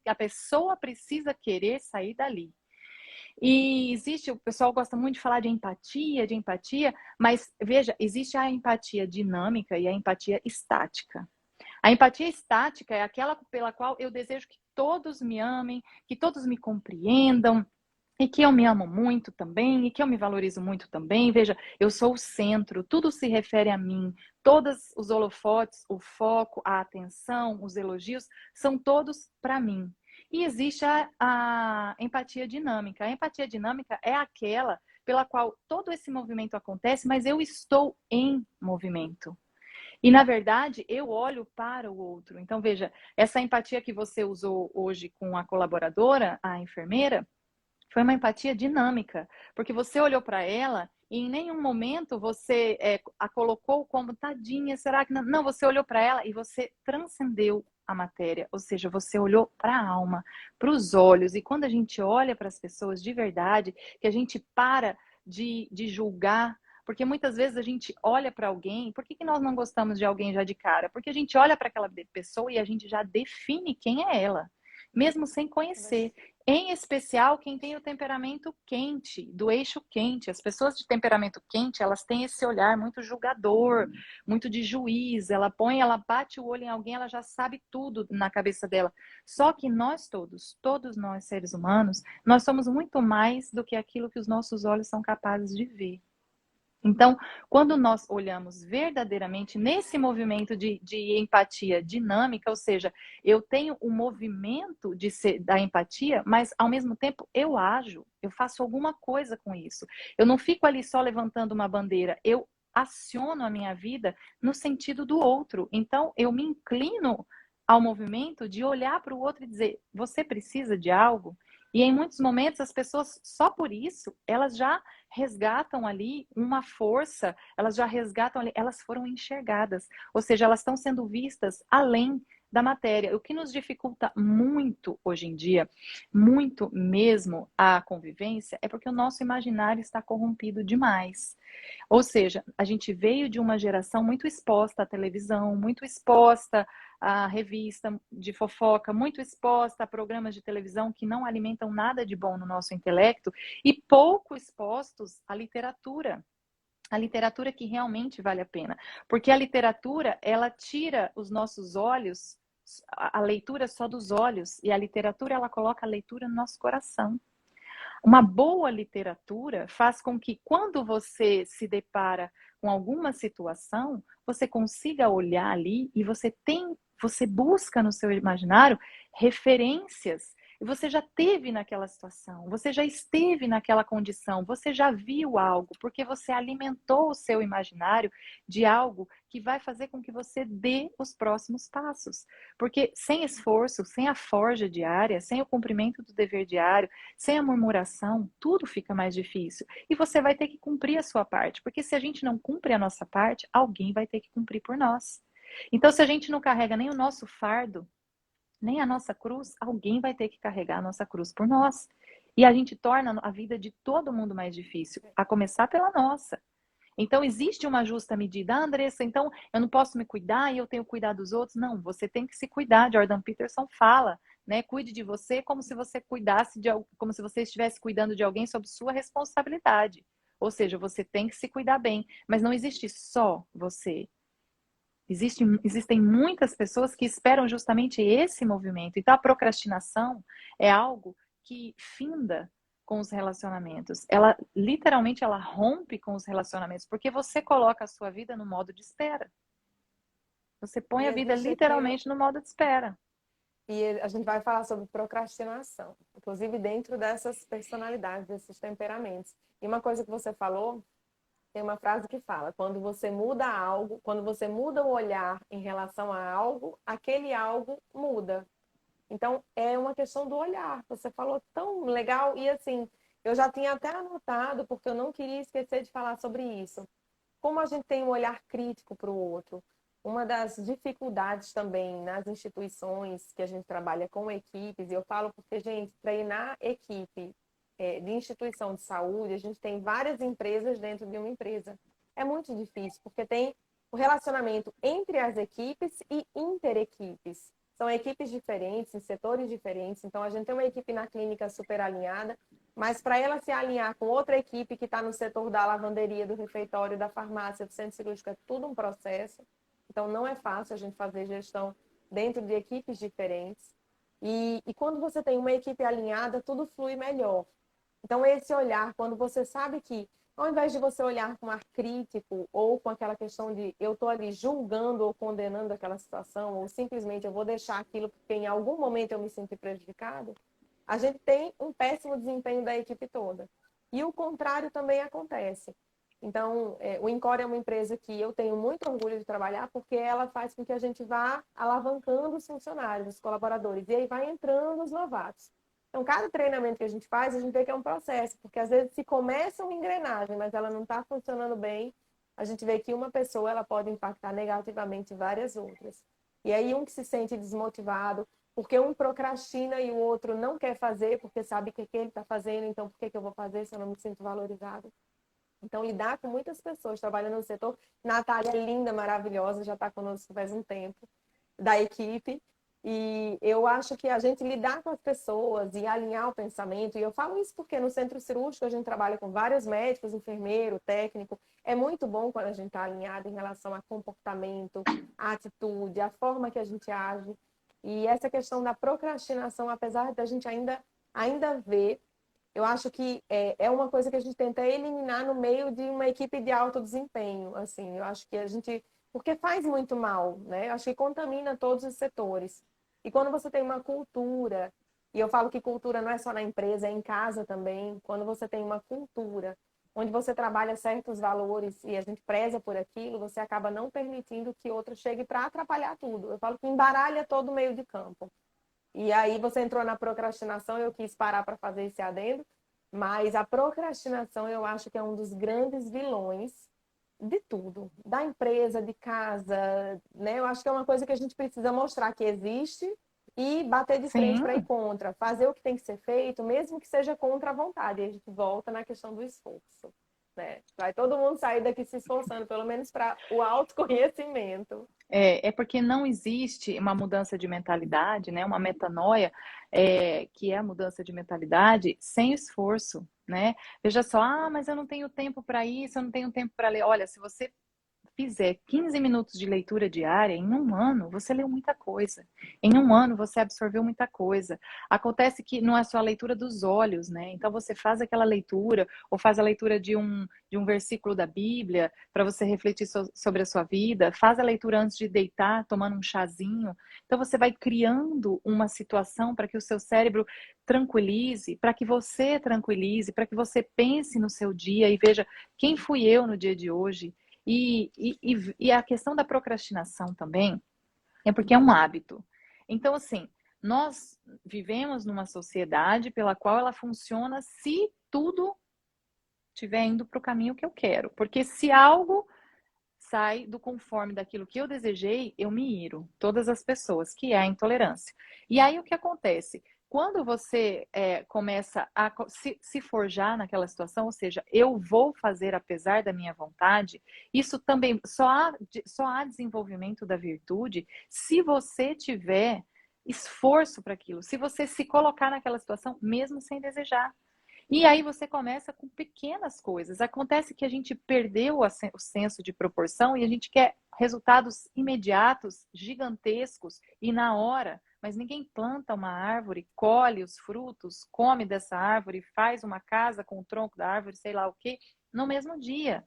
a pessoa precisa querer sair dali. E existe, o pessoal gosta muito de falar de empatia, mas veja, existe a empatia dinâmica e a empatia estática. A empatia estática é aquela pela qual eu desejo que todos me amem, que todos me compreendam, e que eu me amo muito também, e que eu me valorizo muito também. Veja, eu sou o centro, tudo se refere a mim. Todos os holofotes, o foco, a atenção, os elogios, são todos para mim. E existe a empatia dinâmica. A empatia dinâmica é aquela pela qual todo esse movimento acontece, mas eu estou em movimento. E, na verdade, eu olho para o outro. Então, veja, essa empatia que você usou hoje com a colaboradora, a enfermeira, foi uma empatia dinâmica, porque você olhou para ela e em nenhum momento você a colocou como tadinha, será que não? Não, você olhou para ela e você transcendeu a matéria, ou seja, você olhou para a alma, para os olhos. E quando a gente olha para as pessoas de verdade, que a gente para de julgar, porque muitas vezes a gente olha para alguém, por que nós não gostamos de alguém já de cara? Porque a gente olha para aquela pessoa e a gente já define quem é ela, mesmo sem conhecer. Em especial, quem tem o temperamento quente, do eixo quente. As pessoas de temperamento quente, elas têm esse olhar muito julgador, muito de juiz. Ela bate o olho em alguém, ela já sabe tudo na cabeça dela. Só que nós todos nós seres humanos, nós somos muito mais do que aquilo que os nossos olhos são capazes de ver. Então, quando nós olhamos verdadeiramente nesse movimento de empatia dinâmica, ou seja, eu tenho o movimento da empatia, mas ao mesmo tempo eu ajo, eu faço alguma coisa com isso. Eu não fico ali só levantando uma bandeira, eu aciono a minha vida no sentido do outro. Então, eu me inclino ao movimento de olhar para o outro e dizer: você precisa de algo? E em muitos momentos as pessoas, só por isso, elas já resgatam ali uma força, elas já resgatam ali, elas foram enxergadas, ou seja, elas estão sendo vistas além da matéria. O que nos dificulta muito hoje em dia, muito mesmo a convivência, é porque o nosso imaginário está corrompido demais. Ou seja, a gente veio de uma geração muito exposta à televisão, muito exposta à revista de fofoca, muito exposta a programas de televisão que não alimentam nada de bom no nosso intelecto e pouco expostos à literatura. A literatura que realmente vale a pena. Porque a literatura, ela tira os nossos olhos, a leitura só dos olhos, e a literatura, ela coloca a leitura no nosso coração. Uma boa literatura faz com que, quando você se depara com alguma situação, você consiga olhar ali e você busca no seu imaginário referências. E você já teve naquela situação, você já esteve naquela condição, você já viu algo, porque você alimentou o seu imaginário de algo que vai fazer com que você dê os próximos passos. Porque sem esforço, sem a forja diária, sem o cumprimento do dever diário, sem a murmuração, tudo fica mais difícil. E você vai ter que cumprir a sua parte, porque se a gente não cumpre a nossa parte, alguém vai ter que cumprir por nós. Então, se a gente não carrega nem o nosso fardo, nem a nossa cruz, alguém vai ter que carregar a nossa cruz por nós. E a gente torna a vida de todo mundo mais difícil, a começar pela nossa. Então, existe uma justa medida. Ah, Andressa, então eu não posso me cuidar e eu tenho que cuidar dos outros? Não, você tem que se cuidar. Jordan Peterson fala né? Cuide de você como se você cuidasse como se você estivesse cuidando de alguém sob sua responsabilidade. Ou seja, você tem que se cuidar bem, mas não existe só você. Existem muitas pessoas que esperam justamente esse movimento. Então, a procrastinação é algo que finda com os relacionamentos. Ela, literalmente, ela rompe com os relacionamentos, porque você coloca a sua vida no modo de espera. Você põe E a vida existe aqui, literalmente no modo de espera. e a gente vai falar sobre procrastinação, inclusive dentro dessas personalidades, desses temperamentos. E uma coisa que você falou, tem uma frase que fala: quando você muda algo, quando você muda o olhar em relação a algo, aquele algo muda. Então, é uma questão do olhar. Você falou tão legal e assim, eu já tinha até anotado, porque eu não queria esquecer de falar sobre isso. Como a gente tem um olhar crítico para o outro. Uma das dificuldades também nas instituições que a gente trabalha com equipes, e eu falo porque, gente, treinar equipe de instituição de saúde, a gente tem várias empresas dentro de uma empresa. É muito difícil, porque tem o relacionamento entre as equipes e interequipes. São equipes diferentes, em setores diferentes. Então, a gente tem uma equipe na clínica super alinhada, mas para ela se alinhar com outra equipe que está no setor da lavanderia, do refeitório, da farmácia, do centro cirúrgico, é tudo um processo. Então, não é fácil a gente fazer gestão dentro de equipes diferentes. E quando você tem uma equipe alinhada, tudo flui melhor. Então, esse olhar, quando você sabe que, ao invés de você olhar com ar crítico ou com aquela questão de eu estou ali julgando ou condenando aquela situação, ou simplesmente eu vou deixar aquilo porque em algum momento eu me senti prejudicado, a gente tem um péssimo desempenho da equipe toda. E o contrário também acontece. Então, o Encore é uma empresa que eu tenho muito orgulho de trabalhar porque ela faz com que a gente vá alavancando os funcionários, os colaboradores, e aí vai entrando os novatos. Então, cada treinamento que a gente faz, a gente vê que é um processo, porque às vezes se começa uma engrenagem, mas ela não está funcionando bem, a gente vê que uma pessoa ela pode impactar negativamente várias outras. E aí um que se sente desmotivado, porque um procrastina e o outro não quer fazer, porque sabe que ele está fazendo, então por que eu vou fazer se eu não me sinto valorizado? Então, lidar com muitas pessoas trabalhando no setor. Natália, linda, maravilhosa, já está conosco faz um tempo, da equipe. E eu acho que a gente lidar com as pessoas e alinhar o pensamento, e eu falo isso porque no centro cirúrgico a gente trabalha com vários médicos, enfermeiro, técnico. É muito bom quando a gente está alinhado em relação a comportamento, a atitude, a forma que a gente age. E essa questão da procrastinação, apesar da gente ainda ver, eu acho que é uma coisa que a gente tenta eliminar no meio de uma equipe de alto desempenho. Assim, eu acho que a gente. Porque faz muito mal, né? Eu acho que contamina todos os setores. E quando você tem uma cultura, e eu falo que cultura não é só na empresa, é em casa também. Quando você tem uma cultura onde você trabalha certos valores e a gente preza por aquilo, você acaba não permitindo que outro chegue para atrapalhar tudo. Eu falo que embaralha todo o meio de campo. E aí você entrou na procrastinação, eu quis parar para fazer esse adendo, mas a procrastinação eu acho que é um dos grandes vilões de tudo, da empresa, de casa, né? Eu acho que é uma coisa que a gente precisa mostrar que existe e bater de frente para ir Sim, contra, fazer o que tem que ser feito, mesmo que seja contra a vontade. E a gente volta na questão do esforço, né? Vai todo mundo sair daqui se esforçando, pelo menos para o autoconhecimento. é porque não existe uma mudança de mentalidade, né? Uma metanoia, que é a mudança de mentalidade sem esforço, né? Veja só, mas eu não tenho tempo para isso, eu não tenho tempo para ler. Olha, se você fizer 15 minutos de leitura diária, em um ano você leu muita coisa. Em um ano você absorveu muita coisa. Acontece que não é só a leitura dos olhos, né? Então você faz aquela leitura, ou faz a leitura de um versículo da Bíblia, para você refletir sobre a sua vida, faz a leitura antes de deitar, tomando um chazinho. Então você vai criando uma situação para que o seu cérebro tranquilize, para que você tranquilize, para que você pense no seu dia e veja quem fui eu no dia de hoje. E a questão da procrastinação também é porque é um hábito. Então, assim, nós vivemos numa sociedade pela qual ela funciona se tudo estiver indo para o caminho que eu quero. Porque se algo sai do conforme daquilo que eu desejei, eu me iro. Todas as pessoas, que é a intolerância. E aí o que acontece? Quando você começa a se forjar naquela situação, ou seja, eu vou fazer apesar da minha vontade, isso também só há desenvolvimento da virtude se você tiver esforço para aquilo, se você se colocar naquela situação, mesmo sem desejar. E aí você começa com pequenas coisas. Acontece que a gente perdeu o senso de proporção e a gente quer resultados imediatos, gigantescos e na hora. Mas ninguém planta uma árvore, colhe os frutos, come dessa árvore, faz uma casa com o tronco da árvore, sei lá o quê, no mesmo dia.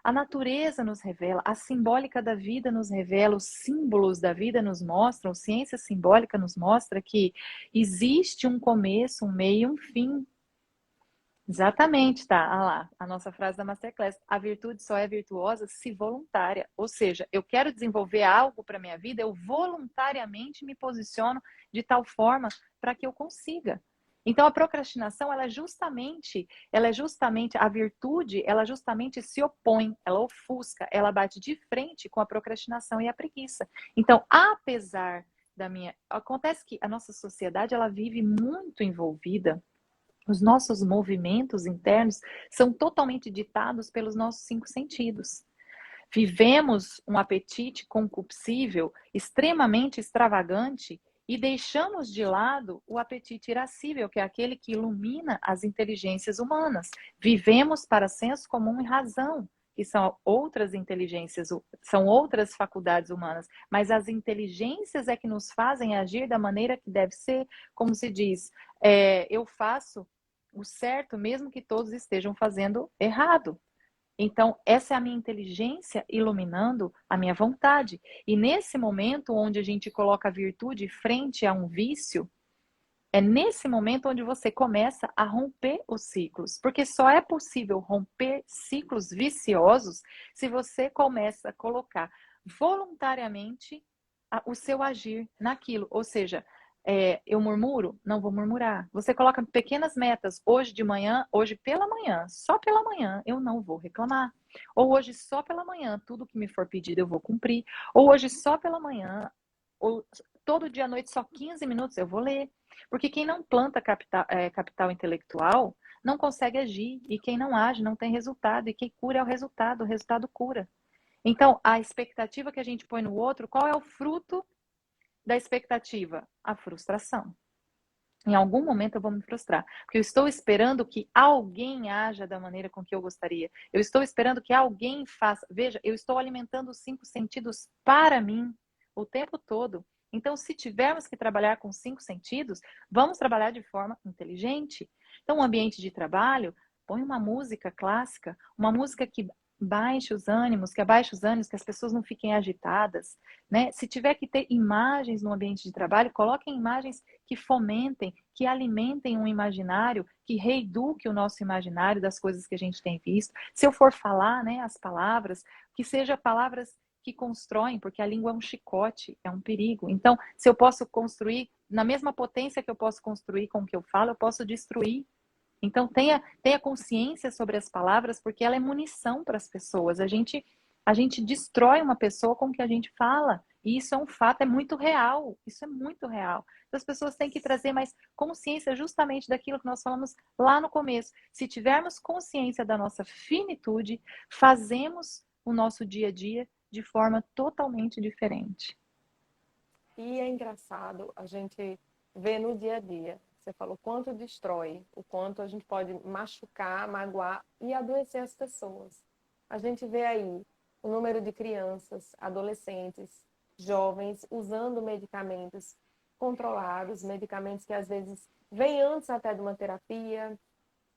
A natureza nos revela, a simbólica da vida nos revela, os símbolos da vida nos mostram, ciência simbólica nos mostra que existe um começo, um meio e um fim. Exatamente, tá? Ah lá, a nossa frase da Masterclass. A virtude só é virtuosa se voluntária. Ou seja, eu quero desenvolver algo para minha vida, eu voluntariamente me posiciono de tal forma para que eu consiga. Então a procrastinação, ela é justamente a virtude, ela justamente se opõe, ela ofusca, ela bate de frente com a procrastinação e a preguiça. Então, apesar acontece que a nossa sociedade ela vive muito envolvida. Os nossos movimentos internos são totalmente ditados pelos nossos 5 sentidos. Vivemos um apetite concupiscível extremamente extravagante e deixamos de lado o apetite irascível, que é aquele que ilumina as inteligências humanas. Vivemos para senso comum e razão, que são outras inteligências, são outras faculdades humanas, mas as inteligências é que nos fazem agir da maneira que deve ser, como se diz, eu faço o certo mesmo que todos estejam fazendo errado. Então, essa é a minha inteligência iluminando a minha vontade. E nesse momento onde a gente coloca a virtude frente a um vício, é nesse momento onde você começa a romper os ciclos. Porque só é possível romper ciclos viciosos se você começa a colocar voluntariamente o seu agir naquilo. Ou seja, eu murmuro? Não vou murmurar. Você coloca pequenas metas. Hoje de manhã, hoje pela manhã, só pela manhã, eu não vou reclamar. Ou hoje só pela manhã, tudo que me for pedido eu vou cumprir. Ou hoje só pela manhã, ou todo dia à noite só 15 minutos eu vou ler. Porque quem não planta capital intelectual não consegue agir. E quem não age não tem resultado. E quem cura é o resultado cura. Então, a expectativa que a gente põe no outro, qual é o fruto da expectativa? A frustração. Em algum momento eu vou me frustrar, porque eu estou esperando que alguém haja da maneira com que eu gostaria. Eu estou esperando que alguém faça. Veja, eu estou alimentando os 5 sentidos para mim o tempo todo. Então, se tivermos que trabalhar com 5 sentidos, vamos trabalhar de forma inteligente. Então, um ambiente de trabalho, põe uma música clássica, uma música que baixe os ânimos, que abaixe os ânimos, que as pessoas não fiquem agitadas, né? Se tiver que ter imagens no ambiente de trabalho, coloquem imagens que fomentem, que alimentem um imaginário, que reeduque o nosso imaginário das coisas que a gente tem visto. Se eu for falar, né, as palavras, que sejam palavras que constroem, porque a língua é um chicote, é um perigo. Então, se eu posso construir, na mesma potência que eu posso construir com o que eu falo, eu posso destruir. Então, tenha consciência sobre as palavras, porque ela é munição para as pessoas. A gente destrói uma pessoa com o que a gente fala. E isso é um fato, é muito real. Isso é muito real. Então, as pessoas têm que trazer mais consciência justamente daquilo que nós falamos lá no começo. Se tivermos consciência da nossa finitude, fazemos o nosso dia a dia de forma totalmente diferente. E é engraçado a gente ver no dia a dia. Você falou quanto destrói, o quanto a gente pode machucar, magoar e adoecer as pessoas. A gente vê aí o número de crianças, adolescentes, jovens usando medicamentos controlados, medicamentos que às vezes vêm antes até de uma terapia,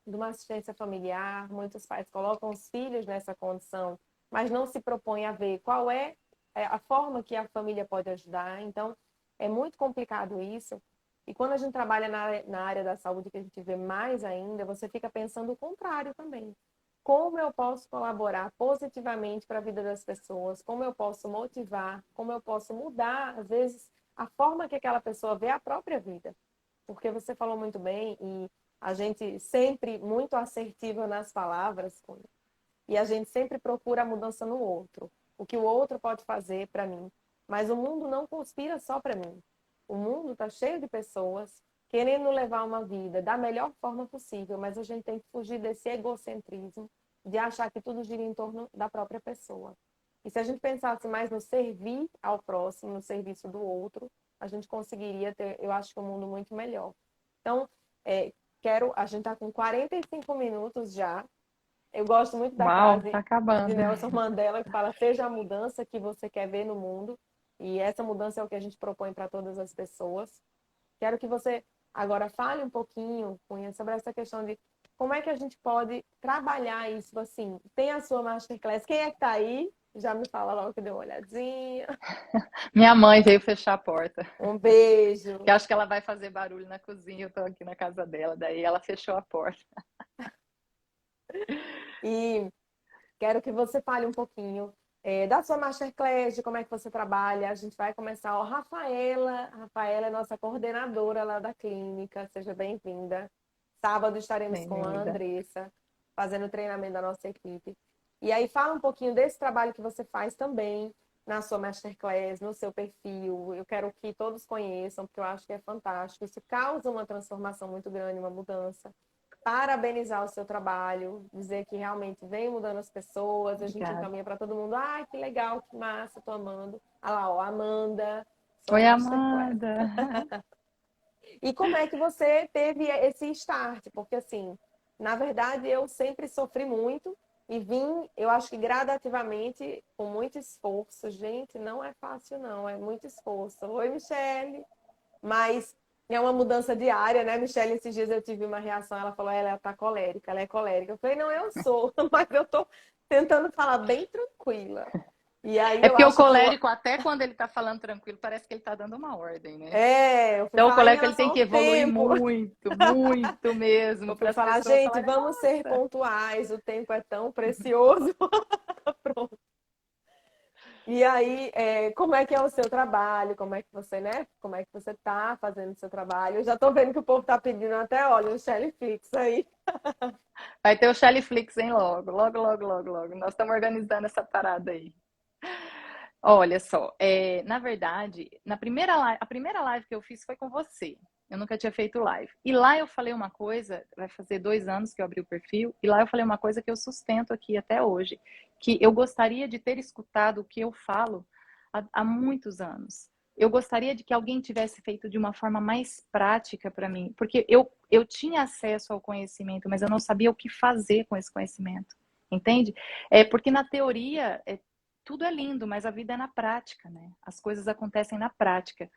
de uma assistência familiar. Muitos pais colocam os filhos nessa condição, mas não se propõem a ver qual é a forma que a família pode ajudar. Então, é muito complicado isso. E quando a gente trabalha na área da saúde, que a gente vê mais ainda, você fica pensando o contrário também. Como eu posso colaborar positivamente para a vida das pessoas? Como eu posso motivar? Como eu posso mudar, às vezes, a forma que aquela pessoa vê a própria vida? Porque você falou muito bem e a gente sempre muito assertiva nas palavras e a gente sempre procura a mudança no outro, o que o outro pode fazer para mim. Mas o mundo não conspira só para mim. O mundo está cheio de pessoas querendo levar uma vida da melhor forma possível, mas a gente tem que fugir desse egocentrismo de achar que tudo gira em torno da própria pessoa. E se a gente pensasse mais no servir ao próximo, no serviço do outro, a gente conseguiria ter, eu acho que um mundo muito melhor. Então, a gente está com 45 minutos já. Eu gosto muito da Uau, frase tá de acabando. Nelson Mandela, que fala: seja a mudança que você quer ver no mundo. E essa mudança é o que a gente propõe para todas as pessoas. Quero que você agora fale um pouquinho, Cunha, sobre essa questão de como é que a gente pode trabalhar isso assim. Tem a sua masterclass. Quem é que está aí? Já me fala logo que deu uma olhadinha. Minha mãe veio fechar a porta, Um beijo. que eu acho que ela vai fazer barulho na cozinha, eu tô aqui na casa dela, daí ela fechou a porta. E quero que você fale um pouquinho da sua masterclass, de como é que você trabalha. A gente vai começar. Ó, Rafaela é nossa coordenadora lá da clínica. Seja bem-vinda. Sábado estaremos com a Bem-vinda. Andressa, fazendo o treinamento da nossa equipe. E aí fala um pouquinho desse trabalho que você faz também na sua masterclass, no seu perfil. Eu quero que todos conheçam, porque eu acho que é fantástico. Isso causa uma transformação muito grande, uma mudança. Parabenizar o seu trabalho, dizer que realmente vem mudando as pessoas, a gente Obrigada. encaminha para todo mundo. Ai, que legal, que massa, tô amando. Ah lá, ó, Amanda, sua Oi, masterclass. Amanda. E como é que você teve esse start? Porque, assim, na verdade, eu sempre sofri muito e vim, eu acho que gradativamente, com muito esforço. Gente, não é fácil, não, é muito esforço. Oi, Michele. Mas é uma mudança diária, né, Michele? Esses dias eu tive uma reação, ela falou: ela tá colérica, ela é colérica. Eu falei: não, eu sou, mas eu tô tentando falar bem tranquila. E aí É eu porque o acho que colérico, até quando ele tá falando tranquilo, parece que ele tá dando uma ordem, né? eu fui Então o falar em colérico ele relação tem ao que evoluir tempo. muito, muito mesmo, Eu para fui as falar: pessoas gente, falarem, vamos ser nossa. pontuais, o tempo é tão precioso. Pronto. E aí, como é que é o seu trabalho? Como é que você, né? Como é que você tá fazendo o seu trabalho? Eu já tô vendo que o povo tá pedindo até, olha, o Shelly Flix aí. Vai ter o Shellyflix, hein, logo, logo, logo, logo, logo. Nós estamos organizando essa parada aí. Olha só, na verdade, a primeira live que eu fiz foi com você. Eu nunca tinha feito live. E lá eu falei uma coisa, vai fazer 2 anos que eu abri o perfil, e lá eu falei uma coisa que eu sustento aqui até hoje, que eu gostaria de ter escutado o que eu falo há muitos anos. Eu gostaria de que alguém tivesse feito de uma forma mais prática para mim, porque eu tinha acesso ao conhecimento, mas eu não sabia o que fazer com esse conhecimento, entende? Porque na teoria tudo é lindo, mas a vida é na prática, né? As coisas acontecem na prática.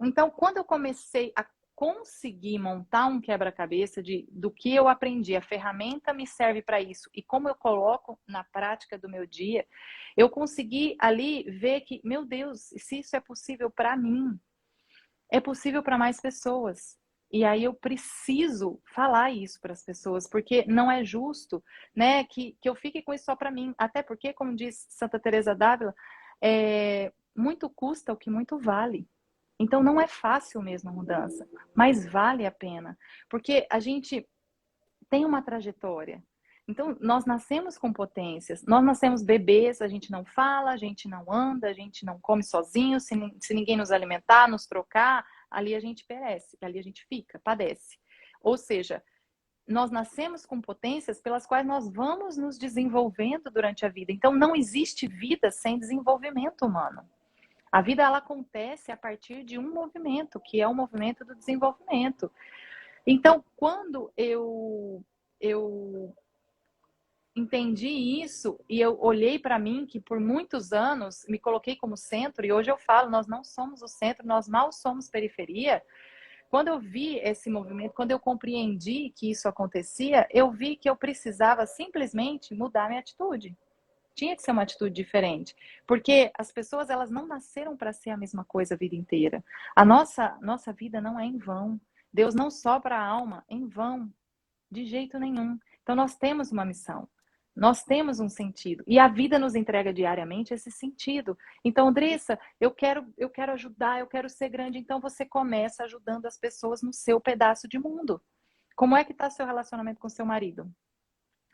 Então, quando eu comecei a conseguir montar um quebra-cabeça do que eu aprendi, a ferramenta me serve para isso e como eu coloco na prática do meu dia, eu consegui ali ver que, meu Deus, se isso é possível para mim, é possível para mais pessoas. E aí eu preciso falar isso para as pessoas, porque não é justo, né, que eu fique com isso só para mim. Até porque, como diz Santa Teresa d'Ávila, muito custa o que muito vale. Então não é fácil mesmo a mudança, mas vale a pena, porque a gente tem uma trajetória. Então, nós nascemos com potências, nós nascemos bebês, a gente não fala, a gente não anda, a gente não come sozinho, se ninguém nos alimentar, nos trocar, ali a gente perece, ali a gente fica, padece. Ou seja, nós nascemos com potências pelas quais nós vamos nos desenvolvendo durante a vida. Então, não existe vida sem desenvolvimento humano. A vida, ela acontece a partir de um movimento, que é o movimento do desenvolvimento. Então, quando eu entendi isso e eu olhei para mim, que por muitos anos me coloquei como centro, e hoje eu falo, nós não somos o centro, nós mal somos periferia. Quando eu vi esse movimento, quando eu compreendi que isso acontecia, eu vi que eu precisava simplesmente mudar minha atitude. Tinha que ser uma atitude diferente, porque as pessoas, elas não nasceram para ser a mesma coisa a vida inteira. A nossa vida não é em vão. Deus não sopra a alma em vão, de jeito nenhum. Então nós temos uma missão. Nós temos um sentido. E a vida nos entrega diariamente esse sentido. Então, Andressa, eu quero ajudar, eu quero ser grande. Então você começa ajudando as pessoas no seu pedaço de mundo. Como é que está seu relacionamento com seu marido?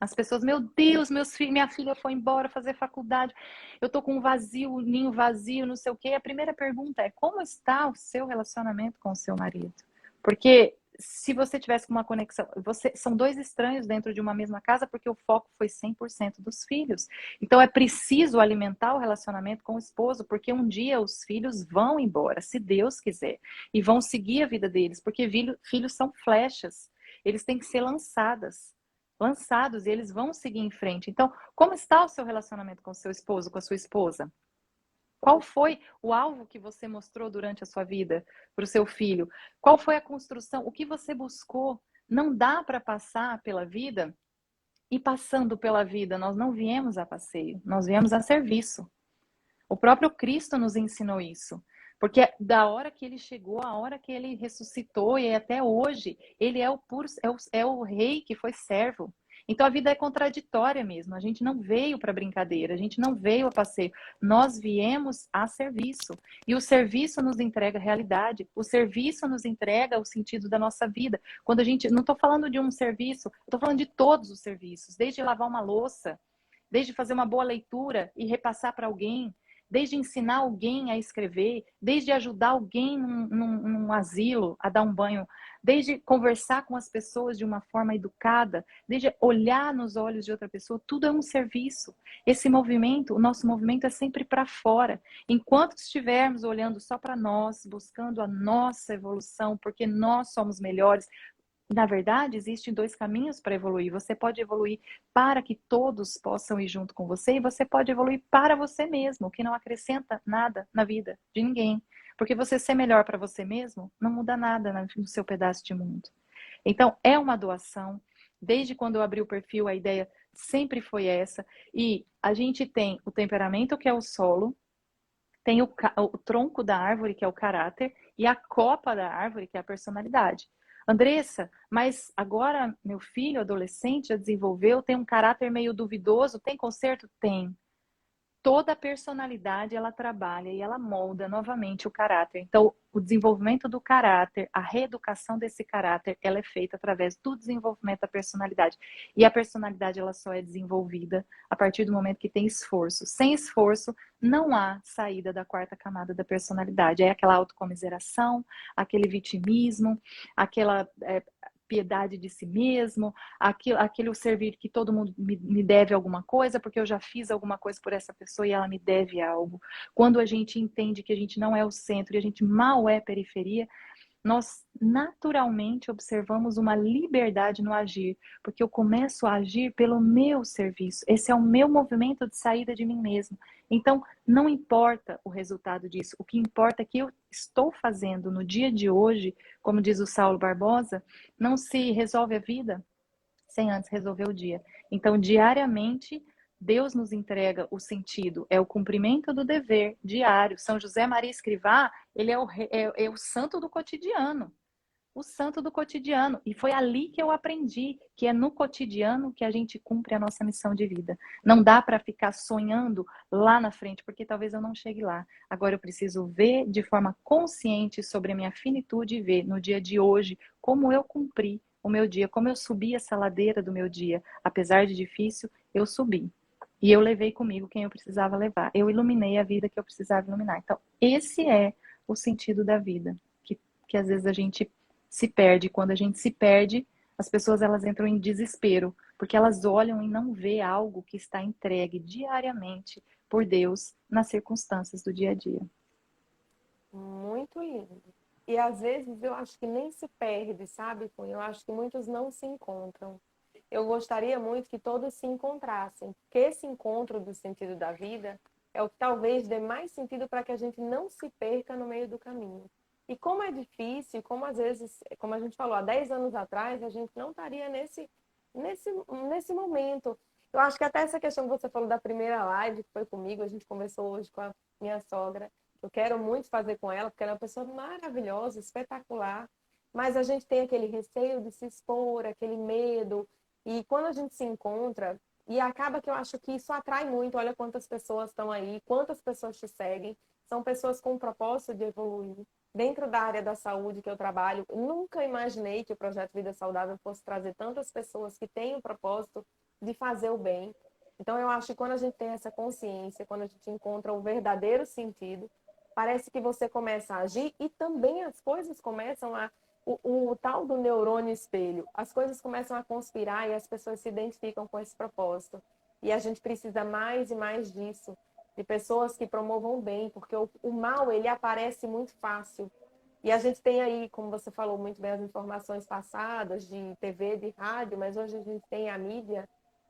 As pessoas, meu Deus, minha filha foi embora fazer faculdade, eu tô com um vazio, um ninho vazio, não sei o quê. A primeira pergunta é: como está o seu relacionamento com o seu marido? Porque se você tivesse uma conexão, são dois estranhos dentro de uma mesma casa porque o foco foi 100% dos filhos. Então é preciso alimentar o relacionamento com o esposo, porque um dia os filhos vão embora, se Deus quiser, e vão seguir a vida deles, porque filhos são flechas, eles têm que ser lançados e eles vão seguir em frente. Então, como está o seu relacionamento com o seu esposo, com a sua esposa? Qual foi o alvo que você mostrou durante a sua vida para o seu filho? Qual foi a construção? O que você buscou? Não dá para passar pela vida e passando pela vida. Nós não viemos a passeio, nós viemos a serviço. O próprio Cristo nos ensinou isso. Porque da hora que ele chegou, a hora que ele ressuscitou e até hoje, ele é o puro, é o rei que foi servo. Então a vida é contraditória mesmo. A gente não veio para brincadeira, a gente não veio a passeio. Nós viemos a serviço. E o serviço nos entrega realidade. O serviço nos entrega o sentido da nossa vida. Quando a gente, não estou falando de um serviço, estou falando de todos os serviços, desde lavar uma louça, desde fazer uma boa leitura e repassar para alguém, desde ensinar alguém a escrever, desde ajudar alguém num asilo a dar um banho, desde conversar com as pessoas de uma forma educada, desde olhar nos olhos de outra pessoa, tudo é um serviço. Esse movimento, o nosso movimento é sempre para fora. Enquanto estivermos olhando só para nós, buscando a nossa evolução, porque nós somos melhores, na verdade, existem dois caminhos para evoluir. Você pode evoluir para que todos possam ir junto com você, e você pode evoluir para você mesmo, o que não acrescenta nada na vida de ninguém. Porque você ser melhor para você mesmo não muda nada no seu pedaço de mundo. Então, é uma doação. Desde quando eu abri o perfil, a ideia sempre foi essa. E a gente tem o temperamento, que é o solo, tem o tronco da árvore, que é o caráter, e a copa da árvore, que é a personalidade. Andressa, mas agora meu filho, adolescente, já desenvolveu, tem um caráter meio duvidoso, tem conserto? Tem. Toda personalidade ela trabalha e ela molda novamente o caráter. Então, o desenvolvimento do caráter, a reeducação desse caráter, ela é feita através do desenvolvimento da personalidade. E a personalidade ela só é desenvolvida a partir do momento que tem esforço. Sem esforço, não há saída da quarta camada da personalidade. É aquela autocomiseração, aquele vitimismo, aquela piedade de si mesmo, aquele servir que todo mundo me deve alguma coisa, porque eu já fiz alguma coisa por essa pessoa e ela me deve algo. Quando a gente entende que a gente não é o centro e a gente mal é periferia, nós naturalmente observamos uma liberdade no agir, porque eu começo a agir pelo meu serviço. Esse é o meu movimento de saída de mim mesmo. Então, não importa o resultado disso. O que importa é que eu estou fazendo no dia de hoje, como diz o Saulo Barbosa, não se resolve a vida sem antes resolver o dia. Então, diariamente, Deus nos entrega o sentido, é o cumprimento do dever diário. São José Maria Escrivá, ele é o santo do cotidiano. O santo do cotidiano. E foi ali que eu aprendi que é no cotidiano que a gente cumpre a nossa missão de vida. Não dá para ficar sonhando lá na frente, porque talvez eu não chegue lá. Agora eu preciso ver de forma consciente sobre a minha finitude e ver no dia de hoje como eu cumpri o meu dia, como eu subi essa ladeira do meu dia. Apesar de difícil, eu subi. E eu levei comigo quem eu precisava levar. Eu iluminei a vida que eu precisava iluminar. Então, esse é o sentido da vida, que às vezes a gente se perde. Quando a gente se perde, as pessoas elas entram em desespero, porque elas olham e não vê algo que está entregue diariamente por Deus nas circunstâncias do dia a dia. Muito lindo. E às vezes eu acho que nem se perde, sabe, Cunha? Eu acho que muitos não se encontram. Eu gostaria muito que todos se encontrassem, porque esse encontro do sentido da vida é o que talvez dê mais sentido para que a gente não se perca no meio do caminho. E como é difícil, como às vezes, como a gente falou, há 10 anos atrás, a gente não estaria nesse momento. Eu acho que até essa questão que você falou da primeira live que foi comigo, a gente conversou hoje com a minha sogra. Eu quero muito fazer com ela, porque ela é uma pessoa maravilhosa, espetacular. Mas a gente tem aquele receio de se expor, aquele medo. E quando a gente se encontra, e acaba que eu acho que isso atrai muito, olha quantas pessoas estão aí, quantas pessoas te seguem, são pessoas com o propósito de evoluir. Dentro da área da saúde que eu trabalho, nunca imaginei que o projeto Vida Saudável fosse trazer tantas pessoas que têm o propósito de fazer o bem. Então eu acho que quando a gente tem essa consciência, quando a gente encontra o verdadeiro sentido, parece que você começa a agir e também as coisas começam a o tal do neurônio espelho. As coisas começam a conspirar e as pessoas se identificam com esse propósito. E a gente precisa mais e mais disso, de pessoas que promovam o bem, porque o mal, ele aparece muito fácil. E a gente tem aí, como você falou muito bem, as informações passadas de TV, de rádio, mas hoje a gente tem a mídia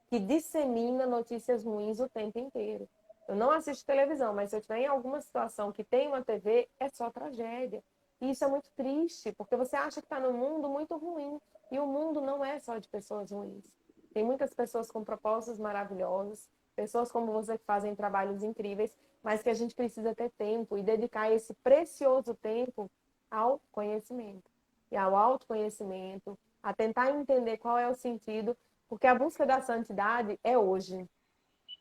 que dissemina notícias ruins o tempo inteiro. Eu não assisto televisão, mas se eu estiver em alguma situação que tem uma TV, é só tragédia. E isso é muito triste, porque você acha que está num mundo muito ruim. E o mundo não é só de pessoas ruins. Tem muitas pessoas com propósitos maravilhosos, pessoas como você que fazem trabalhos incríveis, mas que a gente precisa ter tempo e dedicar esse precioso tempo ao conhecimento e ao autoconhecimento, a tentar entender qual é o sentido, porque a busca da santidade é hoje.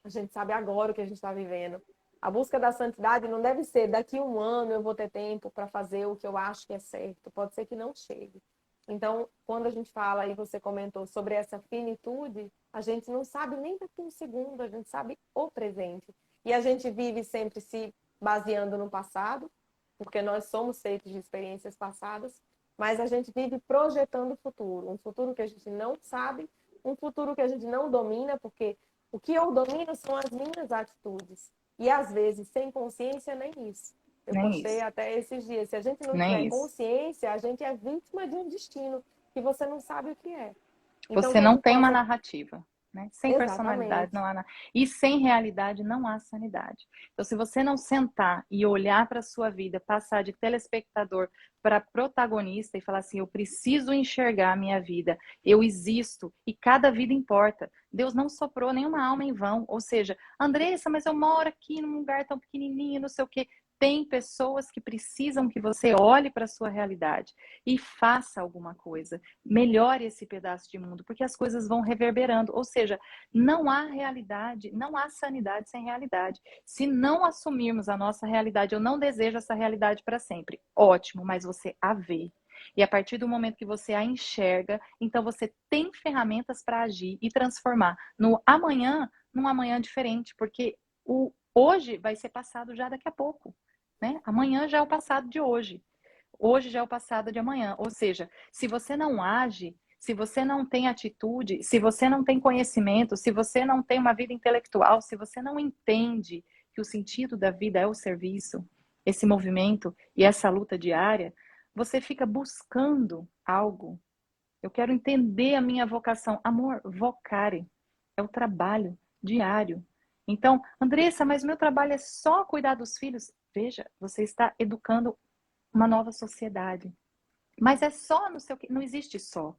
A gente sabe agora o que a gente está vivendo. A busca da santidade não deve ser daqui a um ano eu vou ter tempo para fazer o que eu acho que é certo. Pode ser que não chegue. Então, quando a gente fala, e você comentou sobre essa finitude, a gente não sabe nem daqui a um segundo, a gente sabe o presente. E a gente vive sempre se baseando no passado, porque nós somos feitos de experiências passadas, mas a gente vive projetando o futuro, um futuro que a gente não sabe, um futuro que a gente não domina, porque o que eu domino são as minhas atitudes. E às vezes, sem consciência, nem isso. Eu Nem postei isso, até esses dias. Se a gente não tiver nem isso. consciência, a gente é vítima de um destino que você não sabe o que é. Então, Você que a não gente tem uma possa. narrativa, né? Sem personalidade Exatamente. não há e sem realidade não há sanidade. Então, se você não sentar e olhar para a sua vida, passar de telespectador para protagonista e falar assim, eu preciso enxergar a minha vida, eu existo e cada vida importa. Deus não soprou nenhuma alma em vão. Ou seja, Andressa, mas eu moro aqui num lugar tão pequenininho, não sei o quê. Tem pessoas que precisam que você olhe para a sua realidade e faça alguma coisa. Melhore esse pedaço de mundo, porque as coisas vão reverberando. Ou seja, não há realidade, não há sanidade sem realidade. Se não assumirmos a nossa realidade, eu não desejo essa realidade para sempre. Ótimo, mas você a vê. E a partir do momento que você a enxerga, então você tem ferramentas para agir e transformar no amanhã num amanhã diferente, porque o hoje vai ser passado já daqui a pouco, né? Amanhã já é o passado de hoje. Hoje já é o passado de amanhã. Ou seja, se você não age, se você não tem atitude, se você não tem conhecimento, se você não tem uma vida intelectual, se você não entende que o sentido da vida é o serviço, esse movimento e essa luta diária, você fica buscando algo. Eu quero entender a minha vocação. Amor, vocare é o trabalho diário. Então, Andressa, mas meu trabalho é só cuidar dos filhos. Veja, você está educando uma nova sociedade. Mas é só no seu. Não existe só.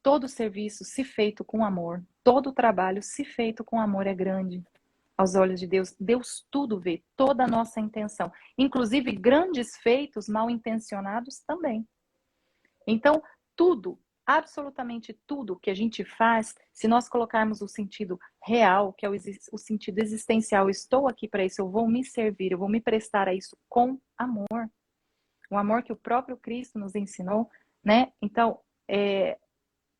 Todo serviço, se feito com amor, todo trabalho, se feito com amor, é grande aos olhos de Deus. Deus tudo vê, toda a nossa intenção, inclusive grandes feitos mal intencionados também. Então, tudo, absolutamente tudo que a gente faz, se nós colocarmos o sentido real, que é o sentido existencial, estou aqui para isso, eu vou me servir, eu vou me prestar a isso com amor. O amor que o próprio Cristo nos ensinou, né? Então,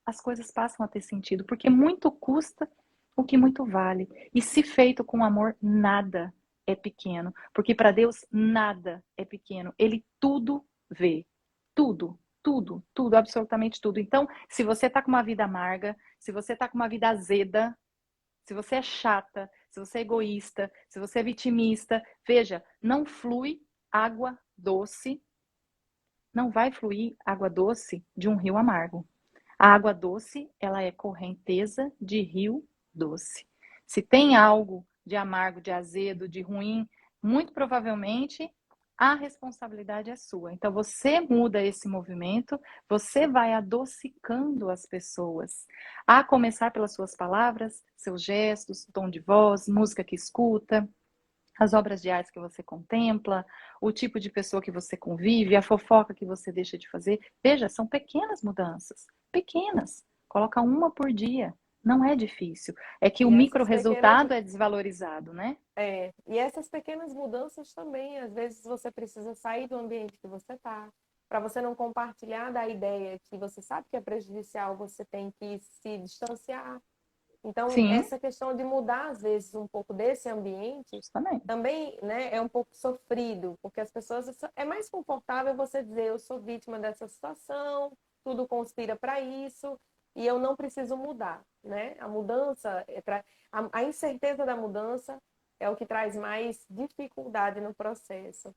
as coisas passam a ter sentido, porque muito custa o que muito vale. E se feito com amor, nada é pequeno, porque para Deus nada é pequeno. Ele tudo vê. Tudo, tudo, tudo, absolutamente tudo. Então, se você está com uma vida amarga, se você está com uma vida azeda, se você é chata, se você é egoísta, se você é vitimista, veja, não flui água doce, não vai fluir água doce de um rio amargo. A água doce, ela é correnteza de rio doce. Se tem algo de amargo, de azedo, de ruim, muito provavelmente a responsabilidade é sua. Então você muda esse movimento, você vai adocicando as pessoas, a começar pelas suas palavras, seus gestos, tom de voz, música que escuta, as obras de arte que você contempla, o tipo de pessoa que você convive, a fofoca que você deixa de fazer. Veja, são pequenas mudanças, pequenas. Coloca uma por dia. Não é difícil. É que o E micro essas pequenas resultado é desvalorizado, né? E essas pequenas mudanças também, às vezes você precisa sair do ambiente que você está, para você não compartilhar da ideia que você sabe que é prejudicial, você tem que se distanciar. Então, Sim, essa questão de mudar, às vezes, um pouco desse ambiente justamente. também, né, é um pouco sofrido, porque as pessoas é mais confortável você dizer eu sou vítima dessa situação, tudo conspira para isso e eu não preciso mudar, né? A mudança a incerteza da mudança é o que traz mais dificuldade no processo.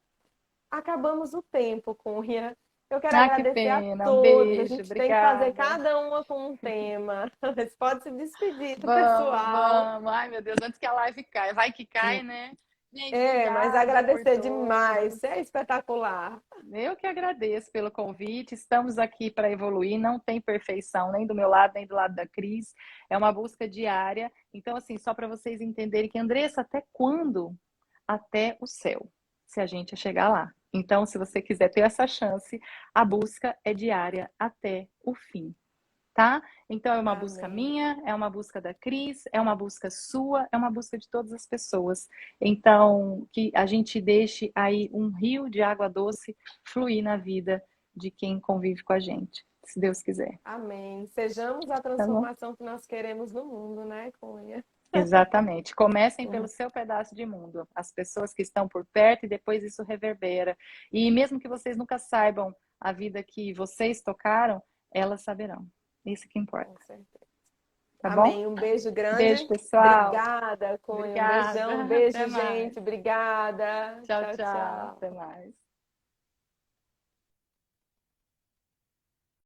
Acabamos o tempo, Cunha. Eu quero Ah, que agradecer a pena. Um todos. A beijo, gente tem que fazer obrigada. cada uma com um tema. Você pode se despedir do Vamos, pessoal. vamos. Ai, meu Deus, antes que a live caia. Vai que cai, né? Gente, Mas obrigada por agradecer demais. tudo. Você é espetacular. Eu que agradeço pelo convite. Estamos aqui para evoluir. Não tem perfeição, nem do meu lado, nem do lado da Cris. É uma busca diária. Então, assim, só para vocês entenderem que, Andressa, até quando? Até o céu, se a gente chegar lá. Então, se você quiser ter essa chance, a busca é diária até o fim, tá? Então, é uma busca Amém. minha, é uma busca da Cris, é uma busca sua, é uma busca de todas as pessoas. Então, que a gente deixe aí um rio de água doce fluir na vida de quem convive com a gente, se Deus quiser, Amém. Sejamos a tá bom? transformação que nós queremos no mundo, né, Cunha? Exatamente. Comecem pelo seu pedaço de mundo, as pessoas que estão por perto, e depois isso reverbera. E mesmo que vocês nunca saibam a vida que vocês tocaram, elas saberão. Isso que importa, Com certeza. tá bom? Amém. Um beijo Beijo, grande. pessoal. Obrigada, Cunha. Um beijão. Um Obrigada. Até beijo, mais. gente. Obrigada. Tchau, Tchau, tchau. Até tchau. mais.